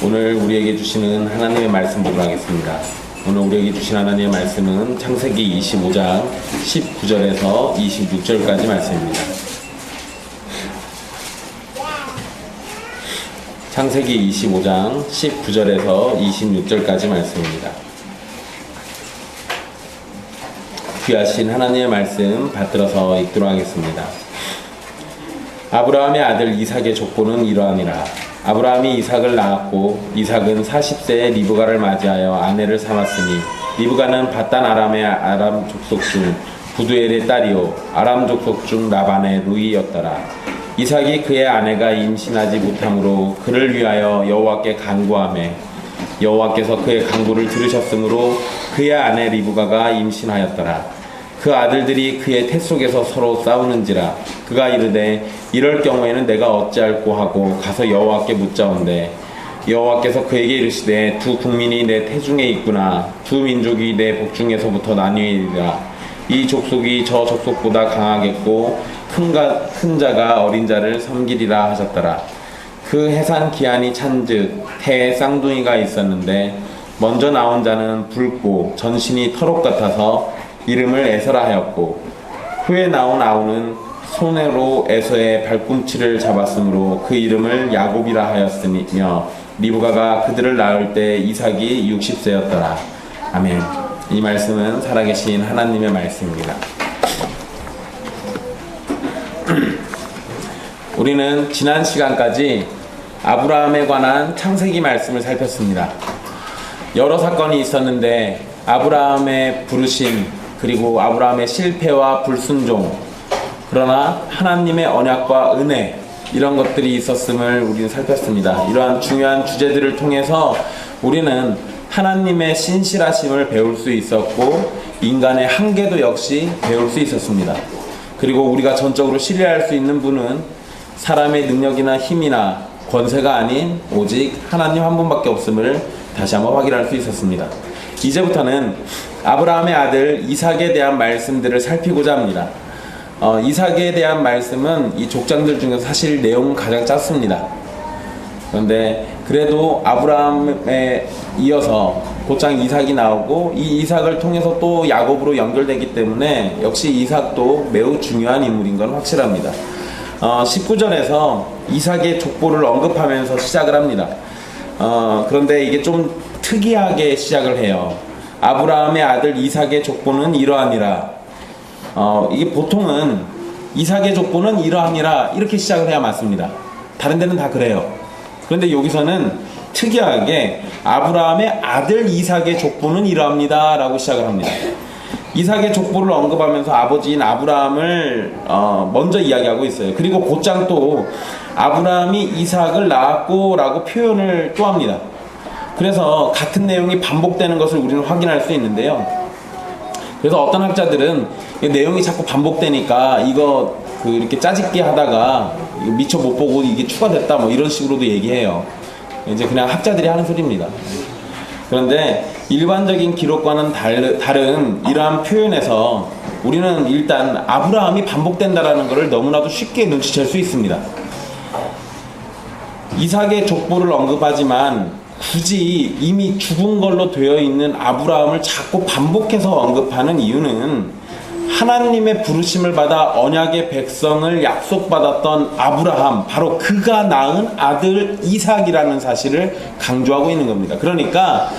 오늘 우리에게 주시는 하나님의 말씀 보도록 하겠습니다. 오늘 우리에게 주신 하나님의 말씀은 창세기 25장 19절에서 26절까지 말씀입니다. 창세기 25장 19절에서 26절까지 말씀입니다. 귀하신 하나님의 말씀 받들어서 읽도록 하겠습니다. 아브라함의 아들 이삭의 족보는 이러하니라. 아브라함이 이삭을 낳았고 이삭은 40세에 리브가를 맞이하여 아내를 삼았으니 리브가는 밧단 아람의 아람 족속 중 부두엘의 딸이요 아람 족속 중 라반의 루이였더라. 이삭이 그의 아내가 임신하지 못함으로 그를 위하여 여호와께 간구하매 여호와께서 그의 간구를 들으셨으므로 그의 아내 리브가가 임신하였더라. 그 아들들이 그의 태 속에서 서로 싸우는지라. 그가 이르되 이럴 경우에는 내가 어찌할꼬 하고 가서 여호와께 묻자온대 여호와께서 그에게 이르시되 두 국민이 내 태중에 있구나. 두 민족이 내 복중에서부터 나뉘리라. 이 족속이 저 족속보다 강하겠고 큰 자가 어린 자를 섬기리라 하셨더라. 그 해산 기한이 찬즉 태에 쌍둥이가 있었는데 먼저 나온 자는 붉고 전신이 털옷 같아서 이름을 에서라 하였고 후에 나온 아우는 손으로 에서의 발꿈치를 잡았으므로 그 이름을 야곱이라 하였으며 리브가가 그들을 낳을 때 이삭이 60세였더라. 아멘. 이 말씀은 살아계신 하나님의 말씀입니다. 우리는 지난 시간까지 아브라함에 관한 창세기 말씀을 살폈습니다. 여러 사건이 있었는데 아브라함의 부르심 그리고 아브라함의 실패와 불순종, 그러나 하나님의 언약과 은혜, 이런 것들이 있었음을 우리는 살폈습니다. 이러한 중요한 주제들을 통해서 우리는 하나님의 신실하심을 배울 수 있었고 인간의 한계도 역시 배울 수 있었습니다. 그리고 우리가 전적으로 신뢰할 수 있는 분은 사람의 능력이나 힘이나 권세가 아닌 오직 하나님 한 분밖에 없음을 다시 한번 확인할 수 있었습니다. 이제부터는 아브라함의 아들 이삭에 대한 말씀들을 살피고자 합니다. 이삭에 대한 말씀은 이 족장들 중에서 사실 내용은 가장 짧습니다. 그런데 그래도 아브라함에 이어서 곧장 이삭이 나오고 이 이삭을 통해서 또 야곱으로 연결되기 때문에 역시 이삭도 매우 중요한 인물인 건 확실합니다. 19절에서 이삭의 족보를 언급하면서 시작을 합니다. 그런데 이게 좀 특이하게 시작을 해요. 아브라함의 아들 이삭의 족보는 이러하니라. 이게 보통은 이삭의 족보는 이러하니라 이렇게 시작을 해야 맞습니다. 다른 데는 다 그래요. 그런데 여기서는 특이하게 아브라함의 아들 이삭의 족보는 이러합니다 라고 시작을 합니다. 이삭의 족보를 언급하면서 아버지인 아브라함을 먼저 이야기하고 있어요. 그리고 곧장 또 아브라함이 이삭을 낳았고 라고 표현을 또 합니다. 그래서 같은 내용이 반복되는 것을 우리는 확인할 수 있는데요. 그래서 어떤 학자들은 내용이 자꾸 반복되니까 이거 이렇게 짜집기 하다가 미처 못 보고 이게 추가됐다 뭐 이런 식으로도 얘기해요. 이제 그냥 학자들이 하는 소리입니다. 그런데 일반적인 기록과는 다른 이러한 표현에서 우리는 일단 아브라함이 반복된다라는 것을 너무나도 쉽게 눈치챌 수 있습니다. 이삭의 족보를 언급하지만 굳이 이미 죽은 걸로 되어 있는 아브라함을 자꾸 반복해서 언급하는 이유는 하나님의 부르심을 받아 언약의 백성을 약속받았던 아브라함, 바로 그가 낳은 아들 이삭이라는 사실을 강조하고 있는 겁니다. 그러니까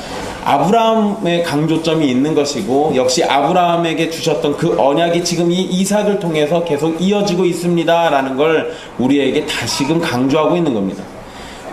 아브라함의 강조점이 있는 것이고 역시 아브라함에게 주셨던 그 언약이 지금 이 이삭을 통해서 계속 이어지고 있습니다 라는 걸 우리에게 다시금 강조하고 있는 겁니다.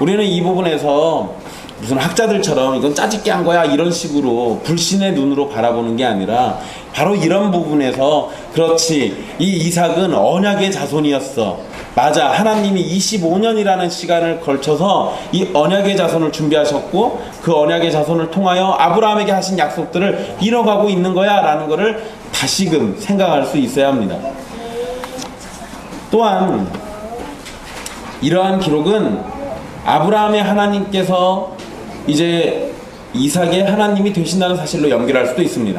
우리는 이 부분에서 무슨 학자들처럼 이건 짜집기 한 거야 이런 식으로 불신의 눈으로 바라보는 게 아니라 바로 이런 부분에서 그렇지 이 이삭은 언약의 자손이었어. 맞아, 하나님이 25년이라는 시간을 걸쳐서 이 언약의 자손을 준비하셨고 그 언약의 자손을 통하여 아브라함에게 하신 약속들을 이뤄가고 있는 거야 라는 것을 다시금 생각할 수 있어야 합니다. 또한 이러한 기록은 아브라함의 하나님께서 이제 이삭의 하나님이 되신다는 사실로 연결할 수도 있습니다.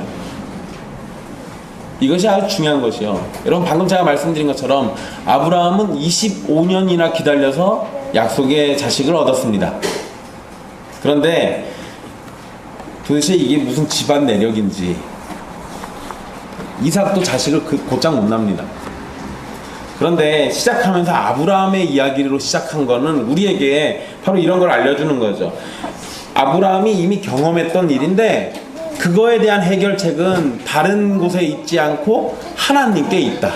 이것이 아주 중요한 것이요. 여러분 방금 제가 말씀드린 것처럼 아브라함은 25년이나 기다려서 약속의 자식을 얻었습니다. 그런데 도대체 이게 무슨 집안 내력인지 이삭도 자식을 곧장 못 납니다. 그런데 시작하면서 아브라함의 이야기로 시작한 거는 우리에게 바로 이런 걸 알려주는 거죠. 아브라함이 이미 경험했던 일인데 그거에 대한 해결책은 다른 곳에 있지 않고 하나님께 있다.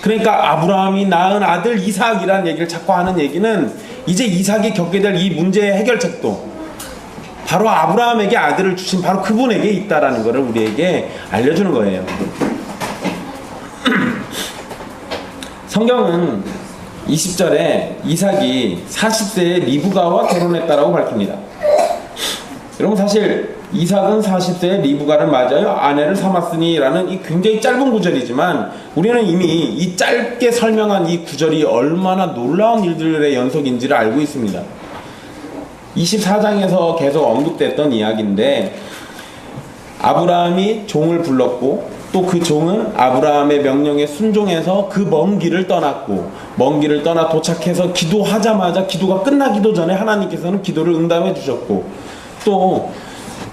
그러니까 아브라함이 낳은 아들 이삭이라는 얘기를 자꾸 하는 얘기는 이제 이삭이 겪게 될 이 문제의 해결책도 바로 아브라함에게 아들을 주신 바로 그분에게 있다라는 것을 우리에게 알려주는 거예요. 성경은 20절에 이삭이 40세에 리브가와 결혼했다라고 밝힙니다. 여러분 사실 이삭은 40세에 리브가를 맞아요 아내를 삼았으니 라는 이 굉장히 짧은 구절이지만 우리는 이미 이 짧게 설명한 이 구절이 얼마나 놀라운 일들의 연속인지를 알고 있습니다. 24장에서 계속 언급됐던 이야기인데 아브라함이 종을 불렀고 또 그 종은 아브라함의 명령에 순종해서 그 먼 길을 떠났고 먼 길을 떠나 도착해서 기도하자마자 기도가 끝나기도 전에 하나님께서는 기도를 응답해 주셨고 또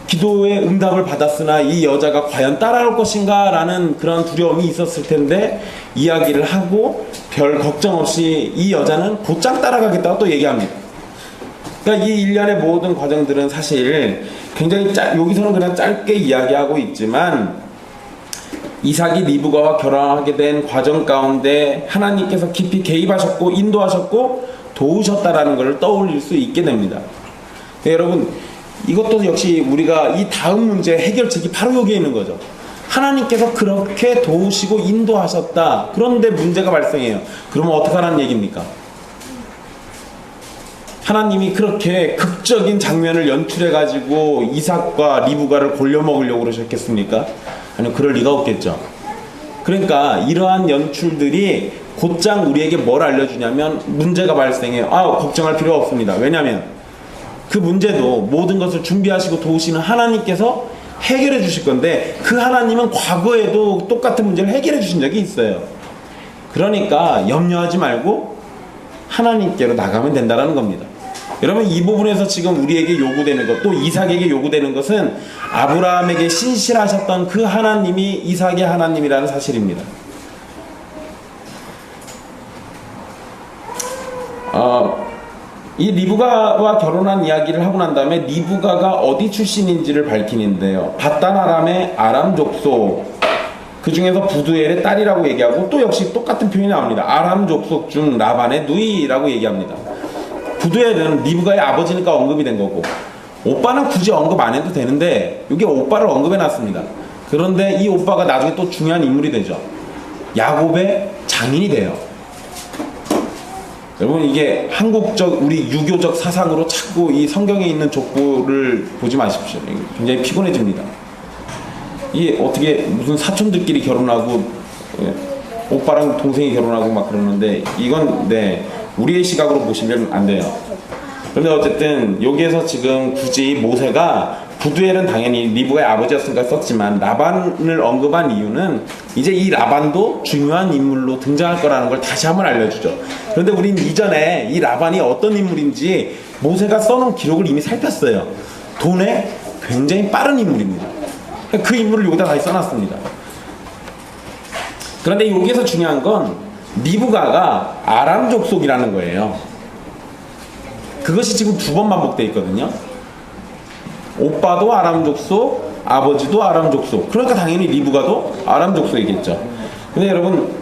기도의 응답을 받았으나 이 여자가 과연 따라올 것인가 라는 그런 두려움이 있었을 텐데 이야기를 하고 별 걱정 없이 이 여자는 곧장 따라가겠다고 또 얘기합니다. 그러니까 이 일련의 모든 과정들은 사실 굉장히 여기서는 그냥 짧게 이야기하고 있지만 이삭이 리브가와 결혼하게 된 과정 가운데 하나님께서 깊이 개입하셨고 인도하셨고 도우셨다라는 것을 떠올릴 수 있게 됩니다. 네, 여러분 이것도 역시 우리가 이 다음 문제의 해결책이 바로 여기에 있는 거죠. 하나님께서 그렇게 도우시고 인도하셨다. 그런데 문제가 발생해요. 그러면 어떻게 하라는 얘기입니까? 하나님이 그렇게 극적인 장면을 연출해가지고 이삭과 리브가를 골려먹으려고 그러셨겠습니까? 아니요, 그럴 리가 없겠죠. 그러니까 이러한 연출들이 곧장 우리에게 뭘 알려주냐면 문제가 발생해요. 걱정할 필요가 없습니다. 왜냐하면 그 문제도 모든 것을 준비하시고 도우시는 하나님께서 해결해 주실 건데 그 하나님은 과거에도 똑같은 문제를 해결해 주신 적이 있어요. 그러니까 염려하지 말고 하나님께로 나가면 된다는 겁니다. 여러분 이 부분에서 지금 우리에게 요구되는 것, 또 이삭에게 요구되는 것은 아브라함에게 신실하셨던 그 하나님이 이삭의 하나님이라는 사실입니다. 이 리브가와 결혼한 이야기를 하고 난 다음에 리브가가 어디 출신인지를 밝히는데요. 바단 아람의 아람 족속, 그 중에서 부두엘의 딸이라고 얘기하고 또 역시 똑같은 표현이 나옵니다. 아람 족속 중 라반의 누이라고 얘기합니다. 부두엘은 리브가의 아버지니까 언급이 된 거고 오빠는 굳이 언급 안 해도 되는데 여기 오빠를 언급해 놨습니다. 그런데 이 오빠가 나중에 또 중요한 인물이 되죠. 야곱의 장인이 돼요. 여러분 이게 한국적 우리 유교적 사상으로 자꾸 이 성경에 있는 족보를 보지 마십시오. 굉장히 피곤해집니다. 이게 어떻게 무슨 사촌들끼리 결혼하고 오빠랑 동생이 결혼하고 막 그러는데 이건 우리의 시각으로 보시면 안 돼요. 그런데 어쨌든 여기에서 지금 굳이 모세가 부두엘은 당연히 리브가의 아버지였으니까 썼지만 라반을 언급한 이유는 이제 이 라반도 중요한 인물로 등장할 거라는 걸 다시 한번 알려주죠. 그런데 우린 이전에 이 라반이 어떤 인물인지 모세가 써놓은 기록을 이미 살폈어요. 돈에 굉장히 빠른 인물입니다. 그 인물을 여기다 다시 써놨습니다. 그런데 여기에서 중요한 건 리브가가 아람 족속이라는 거예요. 그것이 지금 2번 반복되어 있거든요. 오빠도 아람 족속, 아버지도 아람 족속. 그러니까 당연히 리브가도 아람 족속이겠죠. 근데 여러분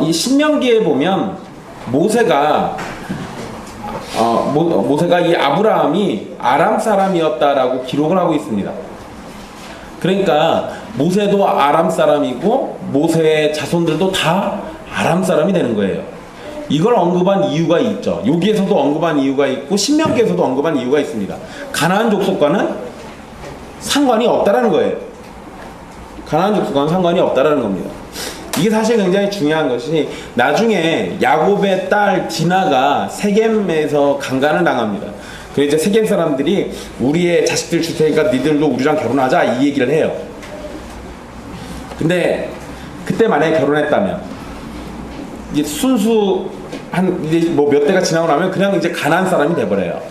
이 신명기에 보면 모세가 이 아브라함이 아람 사람이었다라고 기록을 하고 있습니다. 그러니까 모세도 아람 사람이고 모세의 자손들도 다 아람 사람이 되는 거예요. 이걸 언급한 이유가 있죠. 여기에서도 언급한 이유가 있고 신명기에서도 언급한 이유가 있습니다. 가나안 족속과는 상관이 없다라는 거예요. 가나안 족속과는 상관이 없다라는 겁니다. 이게 사실 굉장히 중요한 것이 나중에 야곱의 딸 디나가 세겜에서 강간을 당합니다. 그래서 이제 세겜 사람들이 우리의 자식들 줄 테니까 니들도 우리랑 결혼하자 이 얘기를 해요. 근데 그때 만약에 결혼했다면 이제 순수 이제 뭐 몇 대가 지나고 나면 그냥 이제 가나안 사람이 돼버려요.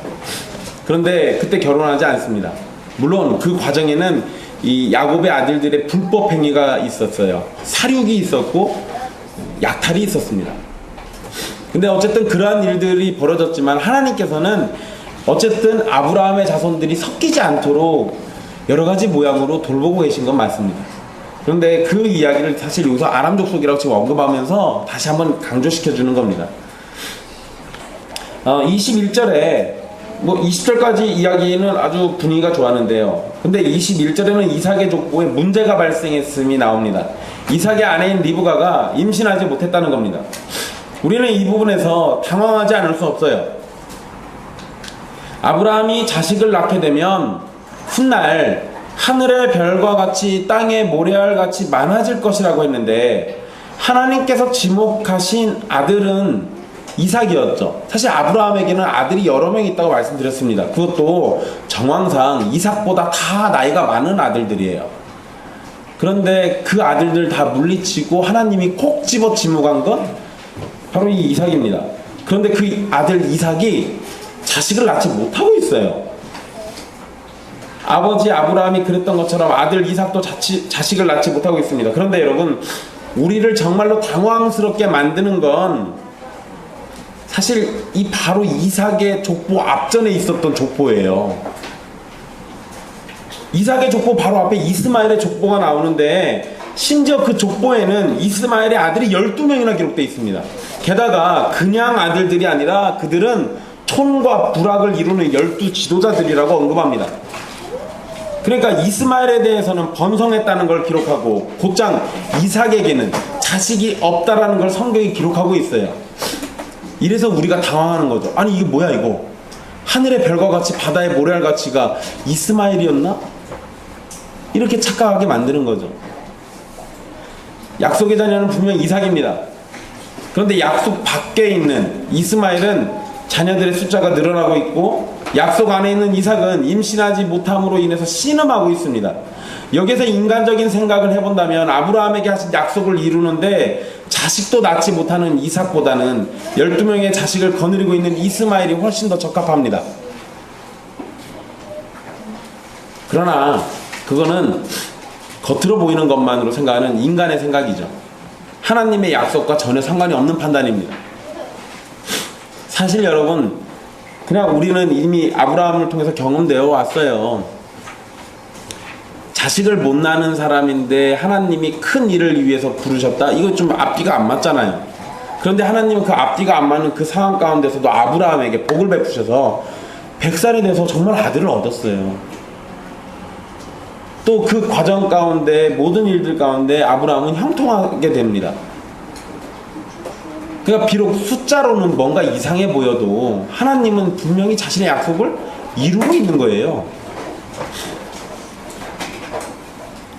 그런데 그때 결혼하지 않습니다. 물론 그 과정에는 이 야곱의 아들들의 불법 행위가 있었어요. 살육이 있었고 약탈이 있었습니다. 근데 어쨌든 그러한 일들이 벌어졌지만 하나님께서는 어쨌든 아브라함의 자손들이 섞이지 않도록 여러 가지 모양으로 돌보고 계신 건 맞습니다. 그런데 그 이야기를 사실 여기서 아람 족속이라고 지금 언급하면서 다시 한번 강조시켜 주는 겁니다. 21절에 20절까지 이야기는 아주 분위기가 좋았는데요. 근데 21절에는 이삭의 족보에 문제가 발생했음이 나옵니다. 이삭의 아내인 리브가가 임신하지 못했다는 겁니다. 우리는 이 부분에서 당황하지 않을 수 없어요. 아브라함이 자식을 낳게 되면 훗날 하늘의 별과 같이 땅의 모래알 같이 많아질 것이라고 했는데 하나님께서 지목하신 아들은 이삭이었죠. 사실 아브라함에게는 아들이 여러 명 있다고 말씀드렸습니다. 그것도 정황상 이삭보다 다 나이가 많은 아들들이에요. 그런데 그 아들들 다 물리치고 하나님이 콕 집어 지목한 건 바로 이 이삭입니다. 그런데 그 아들 이삭이 자식을 낳지 못하고 있어요. 아버지 아브라함이 그랬던 것처럼 아들 이삭도 자식을 낳지 못하고 있습니다. 그런데 여러분, 우리를 정말로 당황스럽게 만드는 건 사실 이 바로 이삭의 족보 앞전에 있었던 족보예요. 이삭의 족보 바로 앞에 이스마엘의 족보가 나오는데 심지어 그 족보에는 이스마엘의 아들이 12명이나 기록되어 있습니다. 게다가 그냥 아들들이 아니라 그들은 촌과 부락을 이루는 12지도자들이라고 언급합니다. 그러니까 이스마엘에 대해서는 번성했다는 걸 기록하고 곧장 이삭에게는 자식이 없다라는 걸 성경이 기록하고 있어요. 이래서 우리가 당황하는 거죠. 아니 이게 뭐야 이거. 하늘의 별과 같이 바다의 모래알 같이가 이스마엘이었나? 이렇게 착각하게 만드는 거죠. 약속의 자녀는 분명 이삭입니다. 그런데 약속 밖에 있는 이스마엘은 자녀들의 숫자가 늘어나고 있고 약속 안에 있는 이삭은 임신하지 못함으로 인해서 신음하고 있습니다. 여기서 인간적인 생각을 해본다면 아브라함에게 하신 약속을 이루는데 자식도 낳지 못하는 이삭보다는 12명의 자식을 거느리고 있는 이스마엘이 훨씬 더 적합합니다. 그러나 그거는 겉으로 보이는 것만으로 생각하는 인간의 생각이죠. 하나님의 약속과 전혀 상관이 없는 판단입니다. 사실 여러분, 그냥 우리는 이미 아브라함을 통해서 경험되어 왔어요. 자식을 못 낳는 사람인데 하나님이 큰 일을 위해서 부르셨다? 이거 좀 앞뒤가 안 맞잖아요. 그런데 하나님은 그 앞뒤가 안 맞는 그 상황 가운데서도 아브라함에게 복을 베푸셔서 100살이 돼서 정말 아들을 얻었어요. 또 그 과정 가운데 모든 일들 가운데 아브라함은 형통하게 됩니다. 그러니까 비록 숫자로는 뭔가 이상해 보여도 하나님은 분명히 자신의 약속을 이루고 있는 거예요.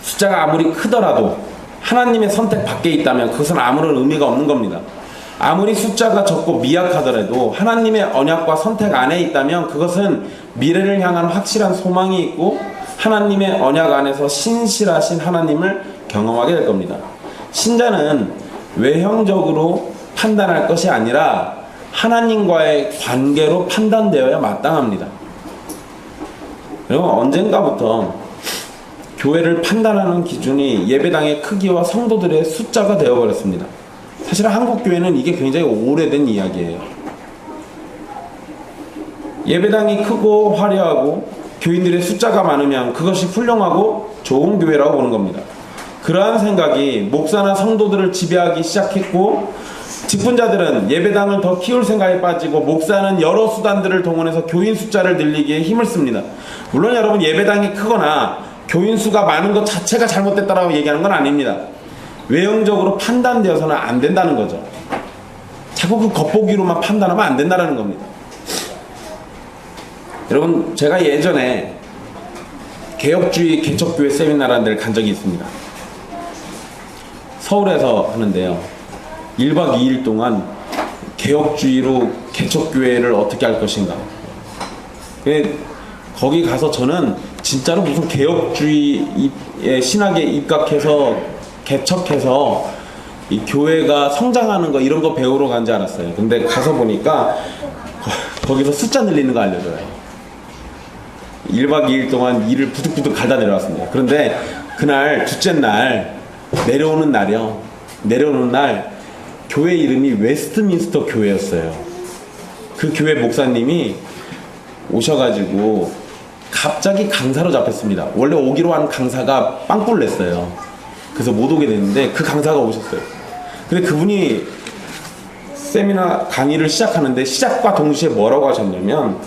숫자가 아무리 크더라도 하나님의 선택 밖에 있다면 그것은 아무런 의미가 없는 겁니다. 아무리 숫자가 적고 미약하더라도 하나님의 언약과 선택 안에 있다면 그것은 미래를 향한 확실한 소망이 있고 하나님의 언약 안에서 신실하신 하나님을 경험하게 될 겁니다. 신자는 외형적으로 판단할 것이 아니라 하나님과의 관계로 판단되어야 마땅합니다. 여러분, 언젠가부터 교회를 판단하는 기준이 예배당의 크기와 성도들의 숫자가 되어버렸습니다. 사실 한국 교회는 이게 굉장히 오래된 이야기예요. 예배당이 크고 화려하고 교인들의 숫자가 많으면 그것이 훌륭하고 좋은 교회라고 보는 겁니다. 그러한 생각이 목사나 성도들을 지배하기 시작했고 직분자들은 예배당을 더 키울 생각에 빠지고 목사는 여러 수단들을 동원해서 교인 숫자를 늘리기에 힘을 씁니다. 물론 여러분, 예배당이 크거나 교인 수가 많은 것 자체가 잘못됐다라고 얘기하는 건 아닙니다. 외형적으로 판단되어서는 안 된다는 거죠. 자꾸 그 겉보기로만 판단하면 안 된다는 겁니다. 여러분, 제가 예전에 개혁주의 개척교회 세미나라는 데를 간 적이 있습니다. 서울에서 하는데요. 1박 2일 동안 개혁주의로 개척교회를 어떻게 할 것인가. 거기 가서 저는 진짜로 무슨 개혁주의의 신학에 입각해서 개척해서 이 교회가 성장하는 거 이런 거 배우러 간 줄 알았어요. 근데 가서 보니까 거기서 숫자 늘리는 거 알려줘요. 1박 2일 동안 일을 부득부득 가다 내려왔습니다. 그런데 그날 둘째 날 내려오는 날 교회 이름이 웨스트민스터 교회였어요. 그 교회 목사님이 오셔가지고 갑자기 강사로 잡혔습니다. 원래 오기로 한 강사가 빵꾸를 냈어요. 그래서 못 오게 됐는데 그 강사가 오셨어요. 근데 그분이 세미나 강의를 시작하는데 시작과 동시에 뭐라고 하셨냐면,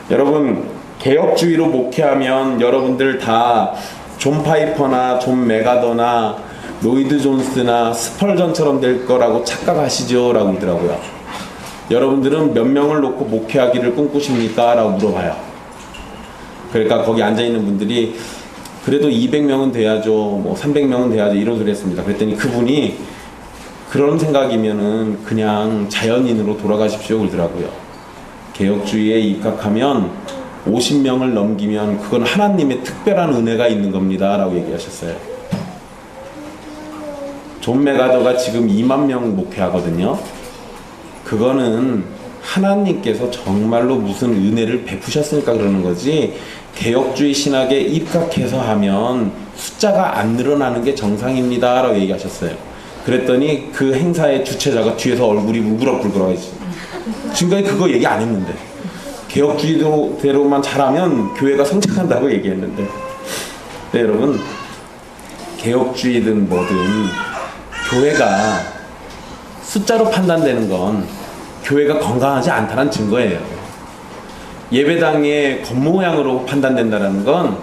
여러분 개혁주의로 목회하면 여러분들 다 존 파이퍼나 존 메가더나 로이드 존스나 스펄전처럼 될 거라고 착각하시죠? 라고 하더라고요. 여러분들은 몇 명을 놓고 목회하기를 꿈꾸십니까? 라고 물어봐요. 그러니까 거기 앉아있는 분들이 그래도 200명은 돼야죠, 뭐 300명은 돼야죠, 이런 소리 했습니다. 그랬더니 그분이 그런 생각이면은 그냥 자연인으로 돌아가십시오 그러더라고요. 개혁주의에 입각하면 50명을 넘기면 그건 하나님의 특별한 은혜가 있는 겁니다 라고 얘기하셨어요. 존 메가더가 지금 2만 명 목회하거든요. 그거는 하나님께서 정말로 무슨 은혜를 베푸셨으니까 그러는 거지, 개혁주의 신학에 입각해서 하면 숫자가 안 늘어나는 게 정상입니다 라고 얘기하셨어요. 그랬더니 그 행사의 주최자가 뒤에서 얼굴이 우그럭불그럭하지. 지금까지 그거 얘기 안 했는데, 개혁주의대로만 잘하면 교회가 성장한다고 얘기했는데. 네, 여러분, 개혁주의든 뭐든 교회가 숫자로 판단되는 건 교회가 건강하지 않다는 증거예요. 예배당의 겉모양으로 판단된다는 건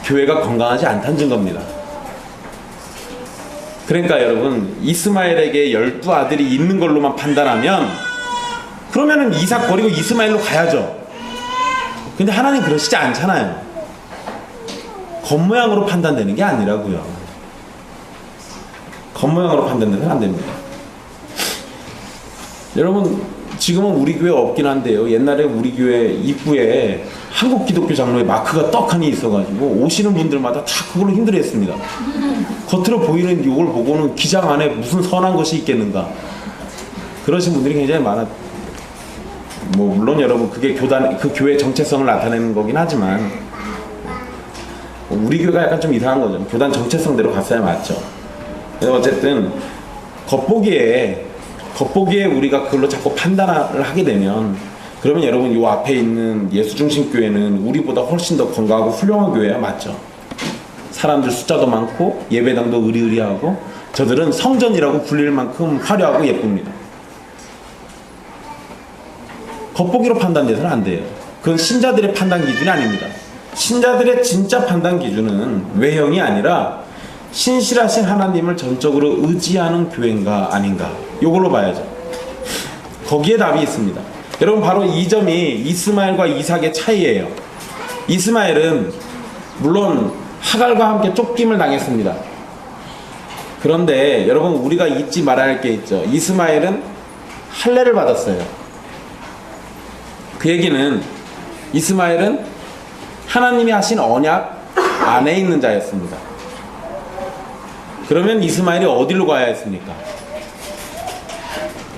교회가 건강하지 않다는 증거입니다. 그러니까 여러분, 이스마엘에게 12아들이 있는 걸로만 판단하면 그러면은 이삭 버리고 이스마엘로 가야죠. 근데 하나님 그러시지 않잖아요. 겉모양으로 판단되는 게 아니라고요. 겉모양으로 판단되면 안 됩니다. 여러분, 지금은 우리 교회 없긴 한데요, 옛날에 우리 교회 입구에 한국 기독교 장로의 마크가 떡하니 있어가지고 오시는 분들마다 다 그걸로 힘들어했습니다. 겉으로 보이는 이걸 보고는 기장 안에 무슨 선한 것이 있겠는가, 그러신 분들이 굉장히 많아. 뭐 물론 여러분 그게 그 교회 정체성을 나타내는 거긴 하지만, 우리 교회가 약간 좀 이상한 거죠. 교단 정체성대로 갔어야 맞죠. 그래서 어쨌든 겉보기에 우리가 그걸로 자꾸 판단을 하게 되면, 그러면 여러분 요 앞에 있는 예수중심교회는 우리보다 훨씬 더 건강하고 훌륭한 교회야, 맞죠? 사람들 숫자도 많고 예배당도 의리의리하고 저들은 성전이라고 불릴 만큼 화려하고 예쁩니다. 겉보기로 판단돼서는 안 돼요. 그건 신자들의 판단 기준이 아닙니다. 신자들의 진짜 판단 기준은 외형이 아니라 신실하신 하나님을 전적으로 의지하는 교회인가 아닌가, 이걸로 봐야죠. 거기에 답이 있습니다. 여러분, 바로 이 점이 이스마엘과 이삭의 차이예요. 이스마엘은 물론 하갈과 함께 쫓김을 당했습니다. 그런데 여러분, 우리가 잊지 말아야 할 게 있죠. 이스마엘은 할례를 받았어요. 그 얘기는 이스마엘은 하나님이 하신 언약 안에 있는 자였습니다. 그러면 이스마엘이 어디로 가야 했습니까?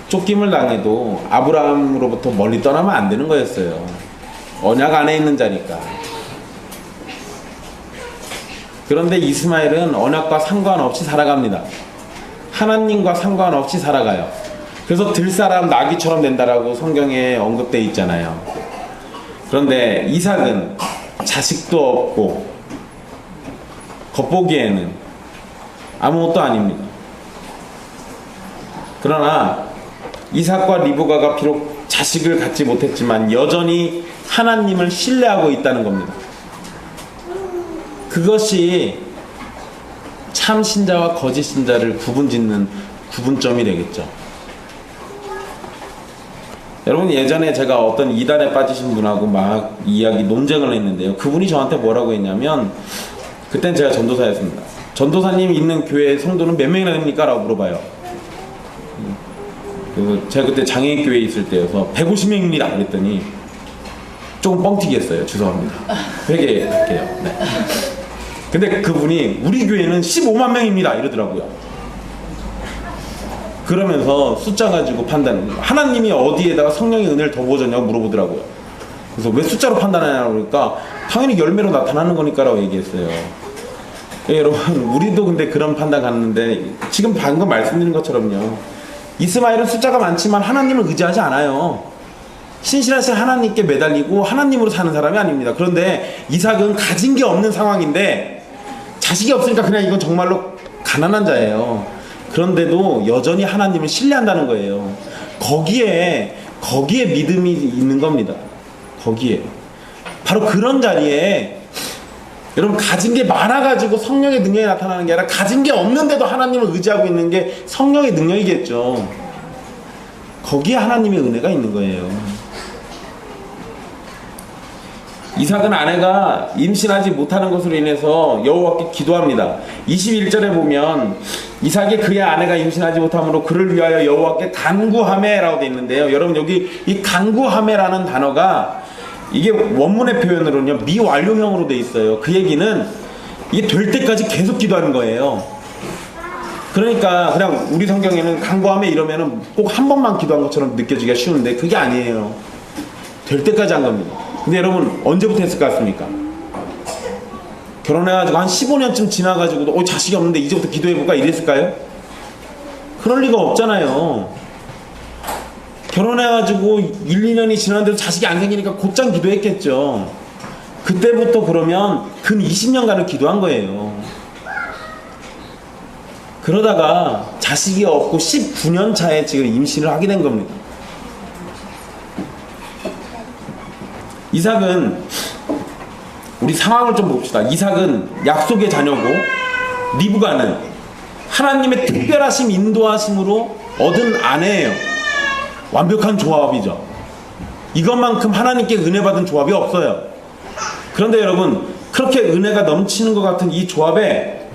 쫓김을 당해도 아브라함으로부터 멀리 떠나면 안 되는 거였어요. 언약 안에 있는 자니까. 그런데 이스마엘은 언약과 상관없이 살아갑니다. 하나님과 상관없이 살아가요. 그래서 들사람 나귀처럼 된다라고 성경에 언급되어 있잖아요. 그런데 이삭은 자식도 없고 겉보기에는 아무것도 아닙니다. 그러나 이삭과 리브가가 비록 자식을 갖지 못했지만 여전히 하나님을 신뢰하고 있다는 겁니다. 그것이 참 신자와 거짓 신자를 구분짓는 구분점이 되겠죠. 여러분, 예전에 제가 어떤 이단에 빠지신 분하고 막 논쟁을 했는데요, 그분이 저한테 뭐라고 했냐면, 그땐 제가 전도사였습니다. 전도사님 있는 교회 성도는 몇 명이나 됩니까? 라고 물어봐요. 그래서 제가 그때 장애인 교회에 있을 때여서 150명입니다 그랬더니 조금 뻥튀기 했어요. 죄송합니다. 회개할게요. 네. 근데 그분이 우리 교회는 15만 명입니다 이러더라고요. 그러면서 숫자 가지고 판단. 하나님이 어디에다가 성령의 은혜를 더 부어줬냐고 물어보더라고요. 그래서 왜 숫자로 판단하냐고 그러니까 당연히 열매로 나타나는 거니까라고 얘기했어요. 예, 여러분 우리도 근데 그런 판단 갖는데 지금 방금 말씀드린 것처럼요. 이스마엘은 숫자가 많지만 하나님을 의지하지 않아요. 신실하신 하나님께 매달리고 하나님으로 사는 사람이 아닙니다. 그런데 이삭은 가진 게 없는 상황인데 자식이 없으니까 그냥 이건 정말로 가난한 자예요. 그런데도 여전히 하나님을 신뢰한다는 거예요. 거기에 믿음이 있는 겁니다. 거기에 바로 그런 자리에 여러분 가진 게 많아가지고 성령의 능력이 나타나는 게 아니라 가진 게 없는데도 하나님을 의지하고 있는 게 성령의 능력이겠죠. 거기에 하나님의 은혜가 있는 거예요. 이삭은 아내가 임신하지 못하는 것으로 인해서 여호와께 기도합니다. 21절에 보면 이삭이 그의 아내가 임신하지 못함으로 그를 위하여 여호와께 간구하매라고 되어 있는데요. 여러분 여기 이 간구하매라는 단어가 이게 원문의 표현으로는요 미완료형으로 되어 있어요. 그 얘기는 이게 될 때까지 계속 기도하는 거예요. 그러니까 그냥 우리 성경에는 간구하매 이러면은 꼭 한 번만 기도한 것처럼 느껴지기가 쉬운데 그게 아니에요. 될 때까지 한 겁니다. 근데 여러분 언제부터 했을 것 같습니까? 결혼해가지고 한 15년쯤 지나가지고도 자식이 없는데 이제부터 기도해볼까 이랬을까요? 그럴 리가 없잖아요. 결혼해가지고 1, 2년이 지났는데도 자식이 안 생기니까 곧장 기도했겠죠. 그때부터 그러면 근 20년간을 기도한 거예요. 그러다가 자식이 없고 19년 차에 지금 임신을 하게 된 겁니다. 이삭은 우리 상황을 좀 봅시다. 이삭은 약속의 자녀고 리브가는 하나님의 특별하심 인도하심으로 얻은 아내예요. 완벽한 조합이죠. 이것만큼 하나님께 은혜 받은 조합이 없어요. 그런데 여러분 그렇게 은혜가 넘치는 것 같은 이 조합에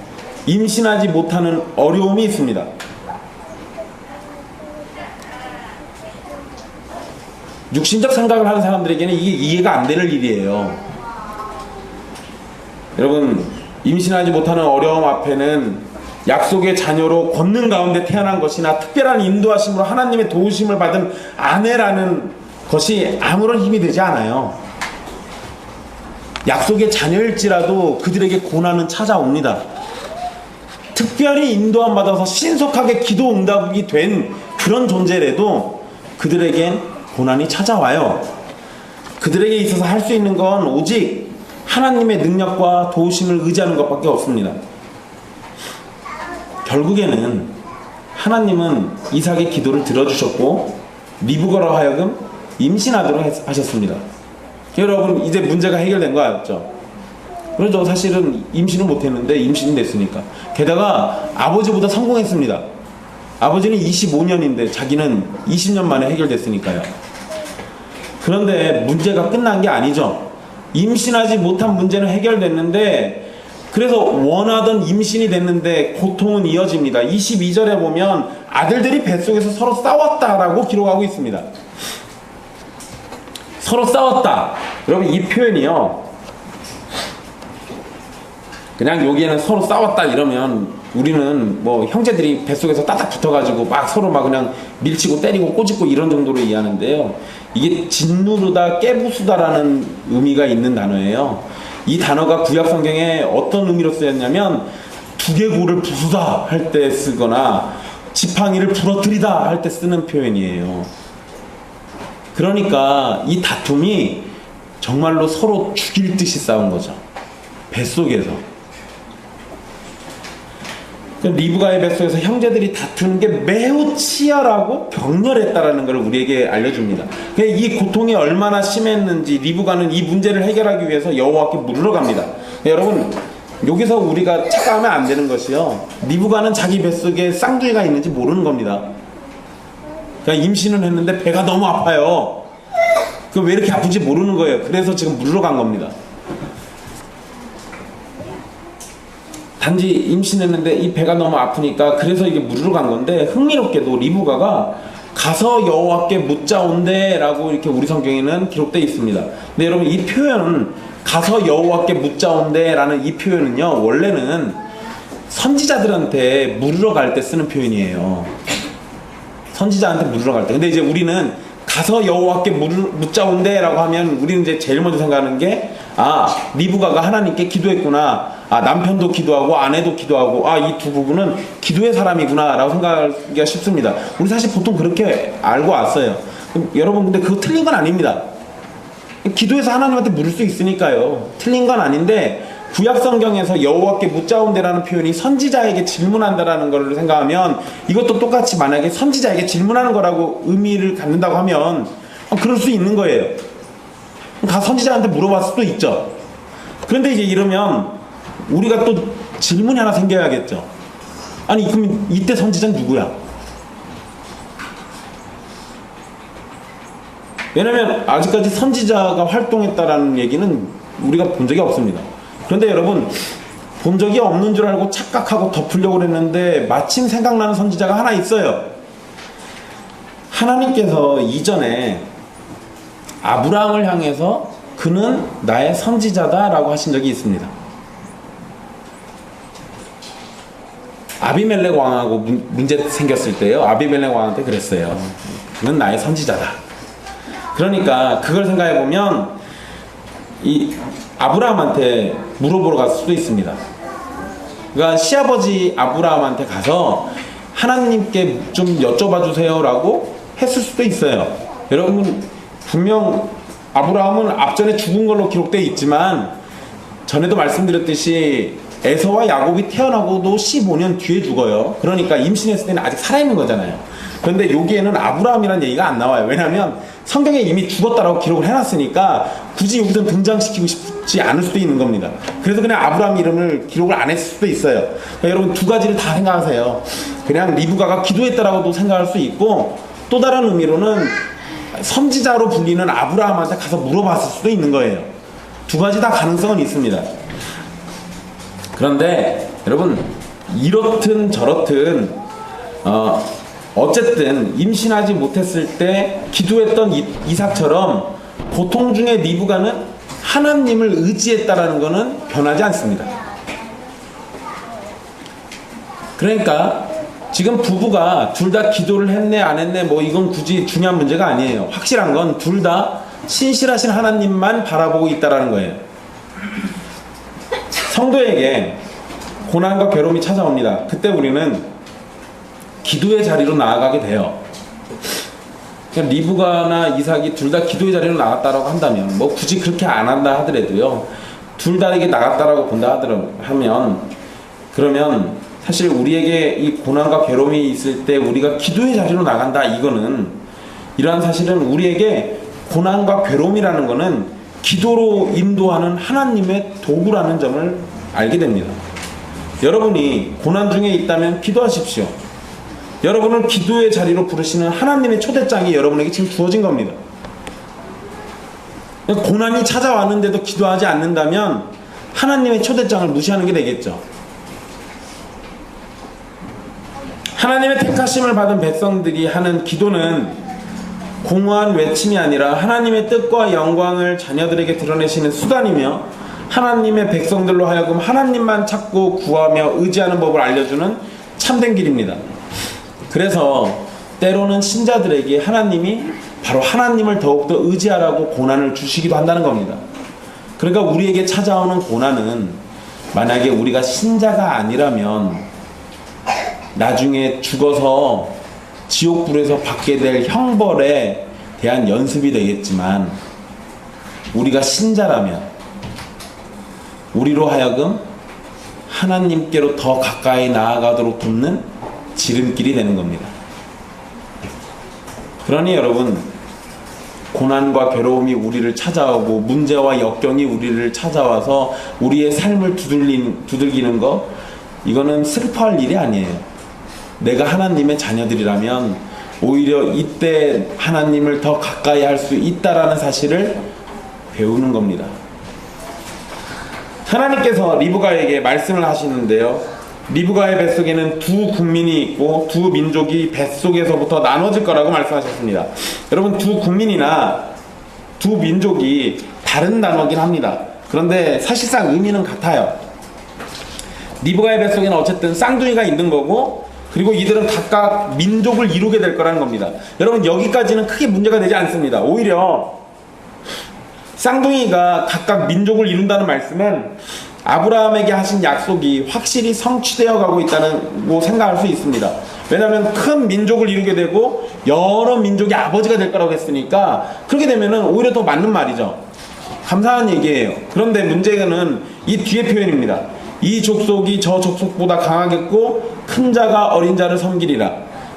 임신하지 못하는 어려움이 있습니다. 육신적 생각을 하는 사람들에게는 이게 이해가 안 되는 일이에요. 여러분 임신하지 못하는 어려움 앞에는 약속의 자녀로 권능 가운데 태어난 것이나 특별한 인도하심으로 하나님의 도우심을 받은 아내라는 것이 아무런 힘이 되지 않아요. 약속의 자녀일지라도 그들에게 고난은 찾아옵니다. 특별히 인도함 받아서 신속하게 기도 응답이 된 그런 존재라도 그들에겐 고난이 찾아와요. 그들에게 있어서 할 수 있는 건 오직 하나님의 능력과 도우심을 의지하는 것밖에 없습니다. 결국에는 하나님은 이삭의 기도를 들어주셨고 리브가로 하여금 임신하도록 하셨습니다. 여러분 이제 문제가 해결된 거 알죠? 그래도 사실은 임신을 못했는데 임신이 됐으니까. 게다가 아버지보다 성공했습니다. 아버지는 25년인데 자기는 20년 만에 해결됐으니까요. 그런데 문제가 끝난 게 아니죠. 임신하지 못한 문제는 해결됐는데 그래서 원하던 임신이 됐는데 고통은 이어집니다. 22절에 보면 아들들이 뱃속에서 서로 싸웠다라고 기록하고 있습니다. 서로 싸웠다. 여러분 이 표현이요. 그냥 여기에는 서로 싸웠다 이러면 우리는 뭐 형제들이 뱃속에서 따닥 붙어가지고 막 서로 막 그냥 밀치고 때리고 꼬집고 이런 정도로 이해하는데요. 이게 짓누르다 깨부수다라는 의미가 있는 단어예요. 이 단어가 구약 성경에 어떤 의미로 쓰였냐면 두개골을 부수다 할 때 쓰거나 지팡이를 부러뜨리다 할 때 쓰는 표현이에요. 그러니까 이 다툼이 정말로 서로 죽일 듯이 싸운 거죠. 뱃속에서. 리브가의 뱃속에서 형제들이 다투는 게 매우 치열하고 격렬했다라는 걸 우리에게 알려줍니다. 이 고통이 얼마나 심했는지 리브가는 이 문제를 해결하기 위해서 여호와께 물으러 갑니다. 여러분 여기서 우리가 착각하면 안 되는 것이요. 리브가는 자기 뱃속에 쌍둥이가 있는지 모르는 겁니다. 그러니까 임신을 했는데 배가 너무 아파요. 왜 이렇게 아픈지 모르는 거예요. 그래서 지금 물으러 간 겁니다. 단지 임신했는데 이 배가 너무 아프니까 그래서 이게 물으러 간 건데 흥미롭게도 리브가가 가서 여호와께 묻자온대 라고 이렇게 우리 성경에는 기록되어 있습니다. 근데 여러분 이 표현은 가서 여호와께 묻자온대 라는 이 표현은요 원래는 선지자들한테 물으러 갈 때 쓰는 표현이에요. 선지자한테 물으러 갈 때. 근데 이제 우리는 가서 여호와께 묻자온대라고 하면 우리는 이제 제일 먼저 생각하는 게 리브가가 하나님께 기도했구나. 남편도 기도하고 아내도 기도하고 이 두 부부는 기도의 사람이구나 라고 생각하기가 쉽습니다. 우리 사실 보통 그렇게 알고 왔어요. 여러분 근데 그거 틀린 건 아닙니다. 기도해서 하나님한테 물을 수 있으니까요. 틀린 건 아닌데 구약 성경에서 여호와께 묻자온대라는 표현이 선지자에게 질문한다라는 걸 생각하면 이것도 똑같이 만약에 선지자에게 질문하는 거라고 의미를 갖는다고 하면 그럴 수 있는 거예요. 다 선지자한테 물어봤을 수도 있죠. 그런데 이제 이러면 우리가 또 질문이 하나 생겨야겠죠. 아니 그럼 이때 선지자는 누구야? 왜냐면 아직까지 선지자가 활동했다라는 얘기는 우리가 본 적이 없습니다. 그런데 여러분 본 적이 없는 줄 알고 착각하고 덮으려고 그랬는데 마침 생각나는 선지자가 하나 있어요. 하나님께서 이전에 아브라함을 향해서 그는 나의 선지자다 라고 하신 적이 있습니다. 아비멜렉 왕하고 문제 생겼을 때요, 아비멜렉 왕한테 그랬어요. 그는 나의 선지자다. 그러니까 그걸 생각해 보면 이 아브라함한테 물어보러 갔을 수도 있습니다. 그러니까 시아버지 아브라함한테 가서 하나님께 좀 여쭤봐 주세요 라고 했을 수도 있어요. 여러분 분명 아브라함은 앞전에 죽은 걸로 기록되어 있지만 전에도 말씀드렸듯이 에서와 야곱이 태어나고도 15년 뒤에 죽어요. 그러니까 임신했을 때는 아직 살아있는 거잖아요. 그런데 여기에는 아브라함이라는 얘기가 안 나와요. 왜냐하면 성경에 이미 죽었다라고 기록을 해놨으니까 굳이 여기서 등장시키고 싶지 않을 수도 있는 겁니다. 그래서 그냥 아브라함 이름을 기록을 안 했을 수도 있어요. 그러니까 여러분 두 가지를 다 생각하세요. 그냥 리브가가 기도했다라고도 생각할 수 있고 또 다른 의미로는 선지자로 불리는 아브라함한테 가서 물어봤을 수도 있는 거예요. 두 가지 다 가능성은 있습니다. 그런데 여러분 이렇든 저렇든 어쨌든 임신하지 못했을 때 기도했던 이삭처럼 고통 중에 리브가는 하나님을 의지했다라는 것은 변하지 않습니다. 그러니까 지금 부부가 둘 다 기도를 했네 안 했네 뭐 이건 굳이 중요한 문제가 아니에요. 확실한 건 둘 다 신실하신 하나님만 바라보고 있다라는 거예요. 성도에게 고난과 괴로움이 찾아옵니다. 그때 우리는 기도의 자리로 나아가게 돼요. 그러니까 리브가나 이삭이 둘 다 기도의 자리로 나갔다라고 한다면 뭐 굳이 그렇게 안 한다 하더라도요, 둘 다 이게 나갔다라고 본다 하면 그러면 사실 우리에게 이 고난과 괴로움이 있을 때 우리가 기도의 자리로 나간다, 이거는 이러한 사실은 우리에게 고난과 괴로움이라는 거는 기도로 인도하는 하나님의 도구라는 점을 알게 됩니다. 여러분이 고난 중에 있다면 기도하십시오. 여러분을 기도의 자리로 부르시는 하나님의 초대장이 여러분에게 지금 주어진 겁니다. 고난이 찾아왔는데도 기도하지 않는다면 하나님의 초대장을 무시하는 게 되겠죠. 하나님의 택하심을 받은 백성들이 하는 기도는 공허한 외침이 아니라 하나님의 뜻과 영광을 자녀들에게 드러내시는 수단이며 하나님의 백성들로 하여금 하나님만 찾고 구하며 의지하는 법을 알려주는 참된 길입니다. 그래서 때로는 신자들에게 하나님이 바로 하나님을 더욱더 의지하라고 고난을 주시기도 한다는 겁니다. 그러니까 우리에게 찾아오는 고난은 만약에 우리가 신자가 아니라면 나중에 죽어서 지옥불에서 받게 될 형벌에 대한 연습이 되겠지만, 우리가 신자라면 우리로 하여금 하나님께로 더 가까이 나아가도록 돕는 지름길이 되는 겁니다. 그러니 여러분, 고난과 괴로움이 우리를 찾아오고 문제와 역경이 우리를 찾아와서 우리의 삶을 두들기는 거, 이거는 슬퍼할 일이 아니에요. 내가 하나님의 자녀들이라면 오히려 이때 하나님을 더 가까이 할 수 있다라는 사실을 배우는 겁니다. 하나님께서 리브가에게 말씀을 하시는데요, 리브가의 뱃속에는 두 국민이 있고 두 민족이 뱃속에서부터 나눠질 거라고 말씀하셨습니다. 여러분, 두 국민이나 두 민족이 다른 단어긴 합니다. 그런데 사실상 의미는 같아요. 리브가의 뱃속에는 어쨌든 쌍둥이가 있는 거고 그리고 이들은 각각 민족을 이루게 될 거라는 겁니다. 여러분, 여기까지는 크게 문제가 되지 않습니다. 오히려 쌍둥이가 각각 민족을 이룬다는 말씀은 아브라함에게 하신 약속이 확실히 성취되어 가고 있다고 생각할 수 있습니다. 왜냐하면 큰 민족을 이루게 되고 여러 민족의 아버지가 될 거라고 했으니까, 그렇게 되면은 오히려 더 맞는 말이죠. 감사한 얘기예요. 그런데 문제는 이 뒤에 표현입니다. 이 족속이 저 족속보다 강하겠고 큰 자가 어린 자를 섬기리라.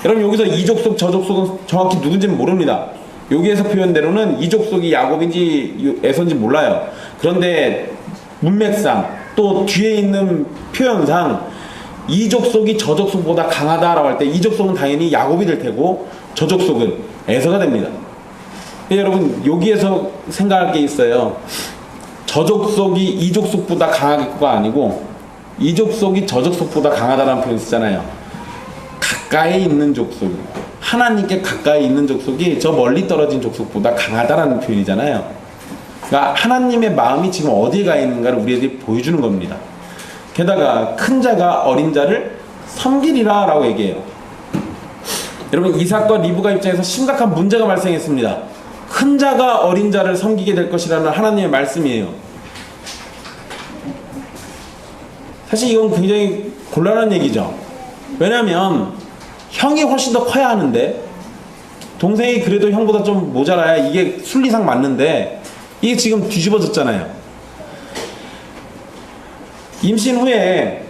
여러분, 여기서 이 족속 저 족속은 정확히 누군지는 모릅니다. 여기에서 표현대로는 이 족속이 야곱인지 에서인지 몰라요. 그런데 문맥상 또 뒤에 있는 표현상 이 족속이 저 족속보다 강하다라고 할 때 이 족속은 당연히 야곱이 될 테고 저 족속은 에서가 됩니다. 여러분, 여기에서 생각할 게 있어요. 저 족속이 이 족속보다 강하겠고가 아니고 이 족속이 저 족속보다 강하다라는 표현 쓰잖아요. 가까이 있는 족속, 하나님께 가까이 있는 족속이 저 멀리 떨어진 족속보다 강하다라는 표현이잖아요. 그러니까 하나님의 마음이 지금 어디에 가 있는가를 우리에게 보여주는 겁니다. 게다가 큰 자가 어린 자를 섬기리라 라고 얘기해요. 여러분, 이삭과 리브가 입장에서 심각한 문제가 발생했습니다. 큰 자가 어린 자를 섬기게 될 것이라는 하나님의 말씀이에요. 사실 이건 굉장히 곤란한 얘기죠. 왜냐하면 형이 훨씬 더 커야 하는데 동생이 그래도 형보다 좀 모자라야 이게 순리상 맞는데 이게 지금 뒤집어졌잖아요. 임신 후에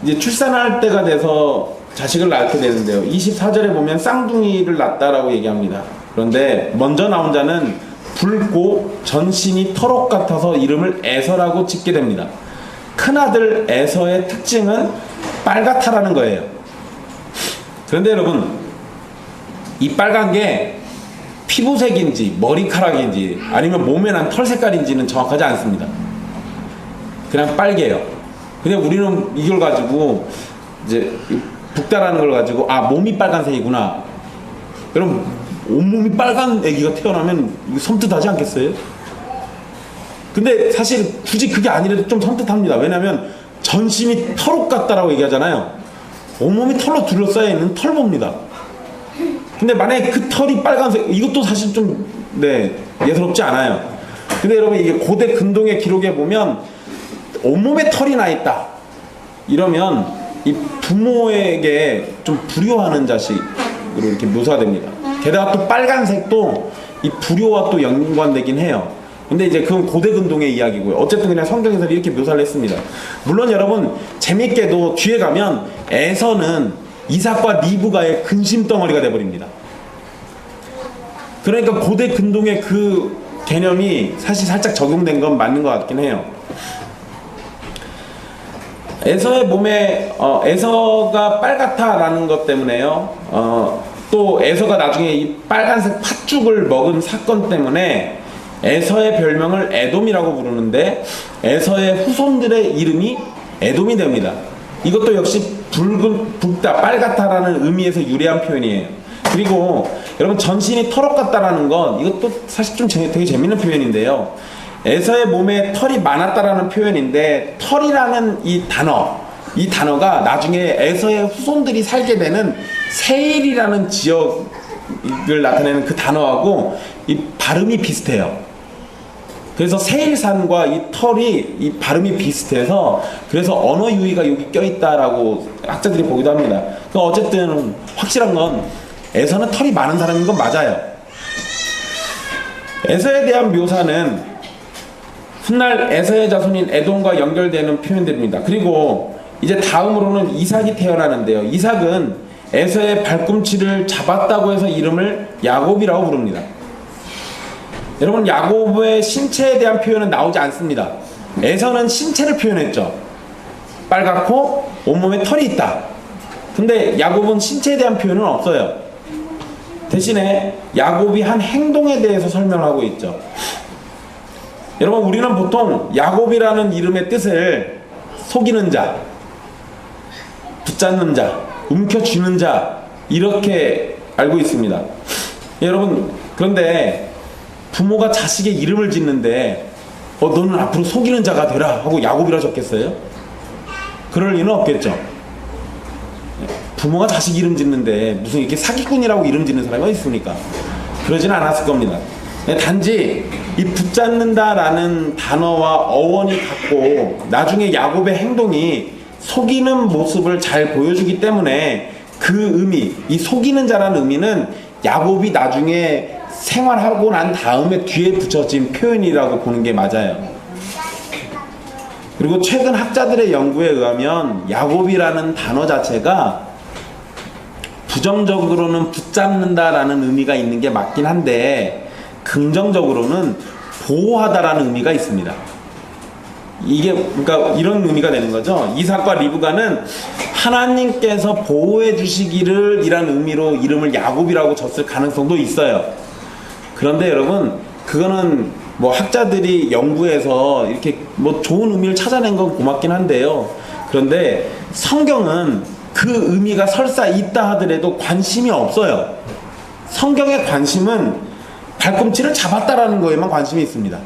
이제 출산할 때가 돼서 자식을 낳게 되는데요. 24절에 보면 쌍둥이를 낳았다라고 얘기합니다. 그런데 먼저 나온 자는 붉고 전신이 털옷 같아서 이름을 에서라고 짓게 됩니다. 큰아들 에서의 특징은 빨갛다라는 거예요. 그런데 여러분, 이 빨간 게 피부색인지 머리카락인지 아니면 몸에 난 털 색깔인지는 정확하지 않습니다. 그냥 빨개요. 근데 우리는 이걸 가지고 이제 북다라는 걸 가지고 아, 몸이 빨간색이구나. 여러분, 온몸이 빨간 애기가 태어나면 섬뜩하지 않겠어요? 근데 사실 굳이 그게 아니라도 좀 섬뜩합니다. 왜냐면 전신이 털옷 같다라고 얘기하잖아요. 온몸이 털로 둘러싸여 있는 털보입니다. 근데 만약에 그 털이 빨간색, 이것도 사실 좀 예사롭지 않아요. 근데 여러분, 이게 고대 근동의 기록에 보면 온몸에 털이 나 있다 이러면 이 부모에게 좀 불효하는 자식으로 이렇게 묘사됩니다. 게다가 또 빨간색도 이 불효와 또 연관되긴 해요. 근데 이제 그건 고대 근동의 이야기고요. 어쨌든 그냥 성경에서 이렇게 묘사를 했습니다. 물론 여러분, 재밌게도 뒤에 가면 에서는 이삭과 리브가의 근심덩어리가 돼버립니다. 그러니까 고대 근동의 그 개념이 사실 살짝 적용된 건 맞는 것 같긴 해요. 에서의 몸에 에서가 빨갛다라는 것 때문에요. 또 에서가 나중에 이 빨간색 팥죽을 먹은 사건 때문에 에서의 별명을 에돔이라고 부르는데 에서의 후손들의 이름이 에돔이 됩니다. 이것도 역시 붉다, 빨갛다라는 의미에서 유래한 표현이에요. 그리고 여러분, 전신이 털옷 같다라는 건 이것도 사실 좀 되게 재밌는 표현인데요. 에서의 몸에 털이 많았다라는 표현인데 털이라는 이 단어가 나중에 에서의 후손들이 살게 되는 세일이라는 지역을 나타내는 그 단어하고 이 발음이 비슷해요. 그래서 세일산과 이 털이 이 발음이 비슷해서 그래서 언어 유희가 여기 껴있다라고 학자들이 보기도 합니다. 어쨌든 확실한 건 에서는 털이 많은 사람인 건 맞아요. 에서에 대한 묘사는 훗날 에서의 자손인 에돔과 연결되는 표현들입니다. 그리고 이제 다음으로는 이삭이 태어나는데요. 이삭은 에서의 발꿈치를 잡았다고 해서 이름을 야곱이라고 부릅니다. 여러분, 야곱의 신체에 대한 표현은 나오지 않습니다. 에서는 신체를 표현했죠. 빨갛고 온몸에 털이 있다. 근데 야곱은 신체에 대한 표현은 없어요. 대신에 야곱이 한 행동에 대해서 설명하고 있죠. 여러분, 우리는 보통 야곱이라는 이름의 뜻을 속이는 자, 붙잡는 자, 움켜쥐는 자 이렇게 알고 있습니다. 여러분, 그런데 부모가 자식의 이름을 짓는데 너는 앞으로 속이는 자가 되라 하고 야곱이라 적겠어요? 그럴 리는 없겠죠. 부모가 자식 이름 짓는데 무슨 이렇게 사기꾼이라고 이름 짓는 사람이 어디 있습니까? 그러지는 않았을 겁니다. 단지 이 붙잡는다라는 단어와 어원이 같고 나중에 야곱의 행동이 속이는 모습을 잘 보여주기 때문에 그 의미, 이 속이는 자라는 의미는 야곱이 나중에 생활하고 난 다음에 뒤에 붙여진 표현이라고 보는 게 맞아요. 그리고 최근 학자들의 연구에 의하면 야곱이라는 단어 자체가 부정적으로는 붙잡는다라는 의미가 있는 게 맞긴 한데 긍정적으로는 보호하다라는 의미가 있습니다. 이게 그러니까 이런 의미가 되는 거죠. 이삭과 리브가는 하나님께서 보호해 주시기를 이란 의미로 이름을 야곱이라고 졌을 가능성도 있어요. 그런데 여러분, 그거는 뭐 학자들이 연구해서 이렇게 뭐 좋은 의미를 찾아낸 건 고맙긴 한데요. 그런데 성경은 그 의미가 설사 있다 하더라도 관심이 없어요. 성경의 관심은 발꿈치를 잡았다라는 거에만 관심이 있습니다.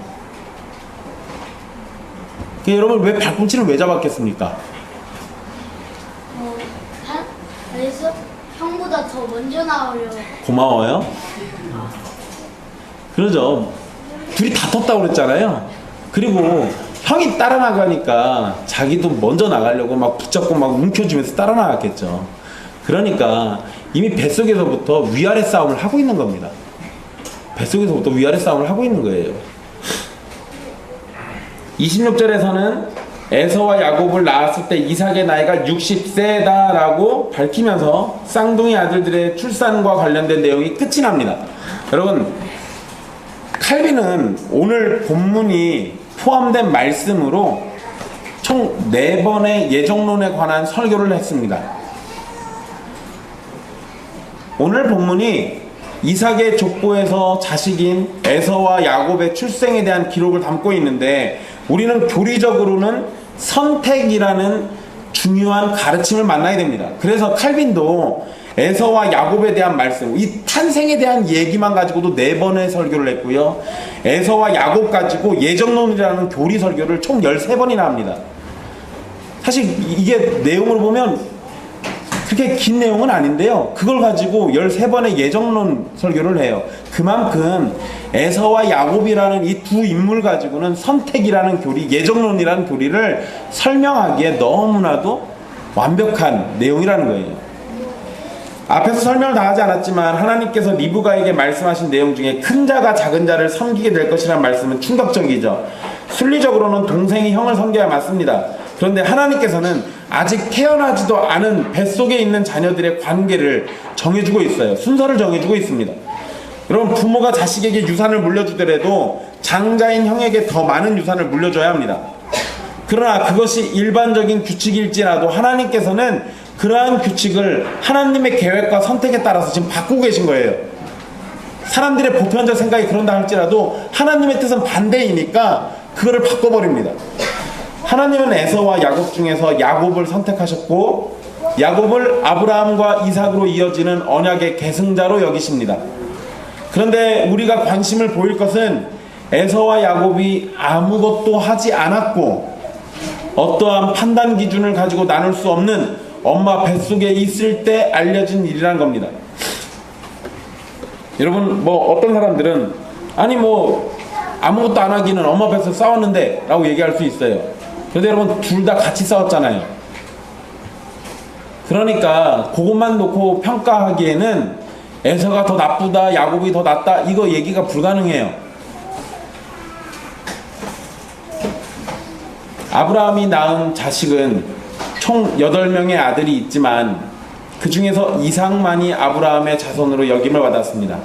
여러분, 왜 발꿈치를 왜 잡았겠습니까? 그래서 형보다 더 먼저 나오려고. 고마워요. 그러죠. 둘이 다퉜다고 그랬잖아요. 그리고 형이 따라 나가니까 자기도 먼저 나가려고 막 붙잡고 막 움켜쥐면서 따라 나갔겠죠. 그러니까 이미 뱃속에서부터 위아래 싸움을 하고 있는 겁니다. 뱃속에서부터 위아래 싸움을 하고 있는 거예요. 26절에서는 에서와 야곱을 낳았을 때 이삭의 나이가 60세다라고 밝히면서 쌍둥이 아들들의 출산과 관련된 내용이 끝이 납니다. 여러분, 칼빈은 오늘 본문이 포함된 말씀으로 총 4번의 예정론에 관한 설교를 했습니다. 오늘 본문이 이삭의 족보에서 자식인 에서와 야곱의 출생에 대한 기록을 담고 있는데 우리는 교리적으로는 선택이라는 중요한 가르침을 만나야 됩니다. 그래서 칼빈도 에서와 야곱에 대한 말씀, 이 탄생에 대한 얘기만 가지고도 4번의 설교를 했고요. 에서와 야곱 가지고 예정론이라는 교리 설교를 총 13번이나 합니다. 사실 이게 내용으로 보면 그렇게 긴 내용은 아닌데요. 그걸 가지고 13번의 예정론 설교를 해요. 그만큼 에서와 야곱이라는 이 두 인물 가지고는 선택이라는 교리, 예정론이라는 교리를 설명하기에 너무나도 완벽한 내용이라는 거예요. 앞에서 설명을 다 하지 않았지만 하나님께서 리브가에게 말씀하신 내용 중에 큰 자가 작은 자를 섬기게 될 것이라는 말씀은 충격적이죠. 순리적으로는 동생이 형을 섬겨야 맞습니다. 그런데 하나님께서는 아직 태어나지도 않은 뱃속에 있는 자녀들의 관계를 정해주고 있어요. 순서를 정해주고 있습니다. 여러분, 부모가 자식에게 유산을 물려주더라도 장자인 형에게 더 많은 유산을 물려줘야 합니다. 그러나 그것이 일반적인 규칙일지라도 하나님께서는 그러한 규칙을 하나님의 계획과 선택에 따라서 지금 바꾸고 계신 거예요. 사람들의 보편적 생각이 그런다 할지라도 하나님의 뜻은 반대이니까 그거를 바꿔버립니다. 하나님은 에서와 야곱 중에서 야곱을 선택하셨고 야곱을 아브라함과 이삭으로 이어지는 언약의 계승자로 여기십니다. 그런데 우리가 관심을 보일 것은 에서와 야곱이 아무것도 하지 않았고 어떠한 판단 기준을 가지고 나눌 수 없는 엄마 뱃속에 있을 때 알려진 일이라는 겁니다. 여러분, 뭐 어떤 사람들은 아니 뭐 아무것도 안 하기는 엄마 뱃에서 싸웠는데 라고 얘기할 수 있어요. 그런데 여러분, 둘 다 같이 싸웠잖아요. 그러니까 그것만 놓고 평가하기에는 에서가 더 나쁘다, 야곱이 더 낫다, 이거 얘기가 불가능해요. 아브라함이 낳은 자식은 총 8명의 아들이 있지만 그 중에서 이삭만이 아브라함의 자손으로 여김을 받았습니다.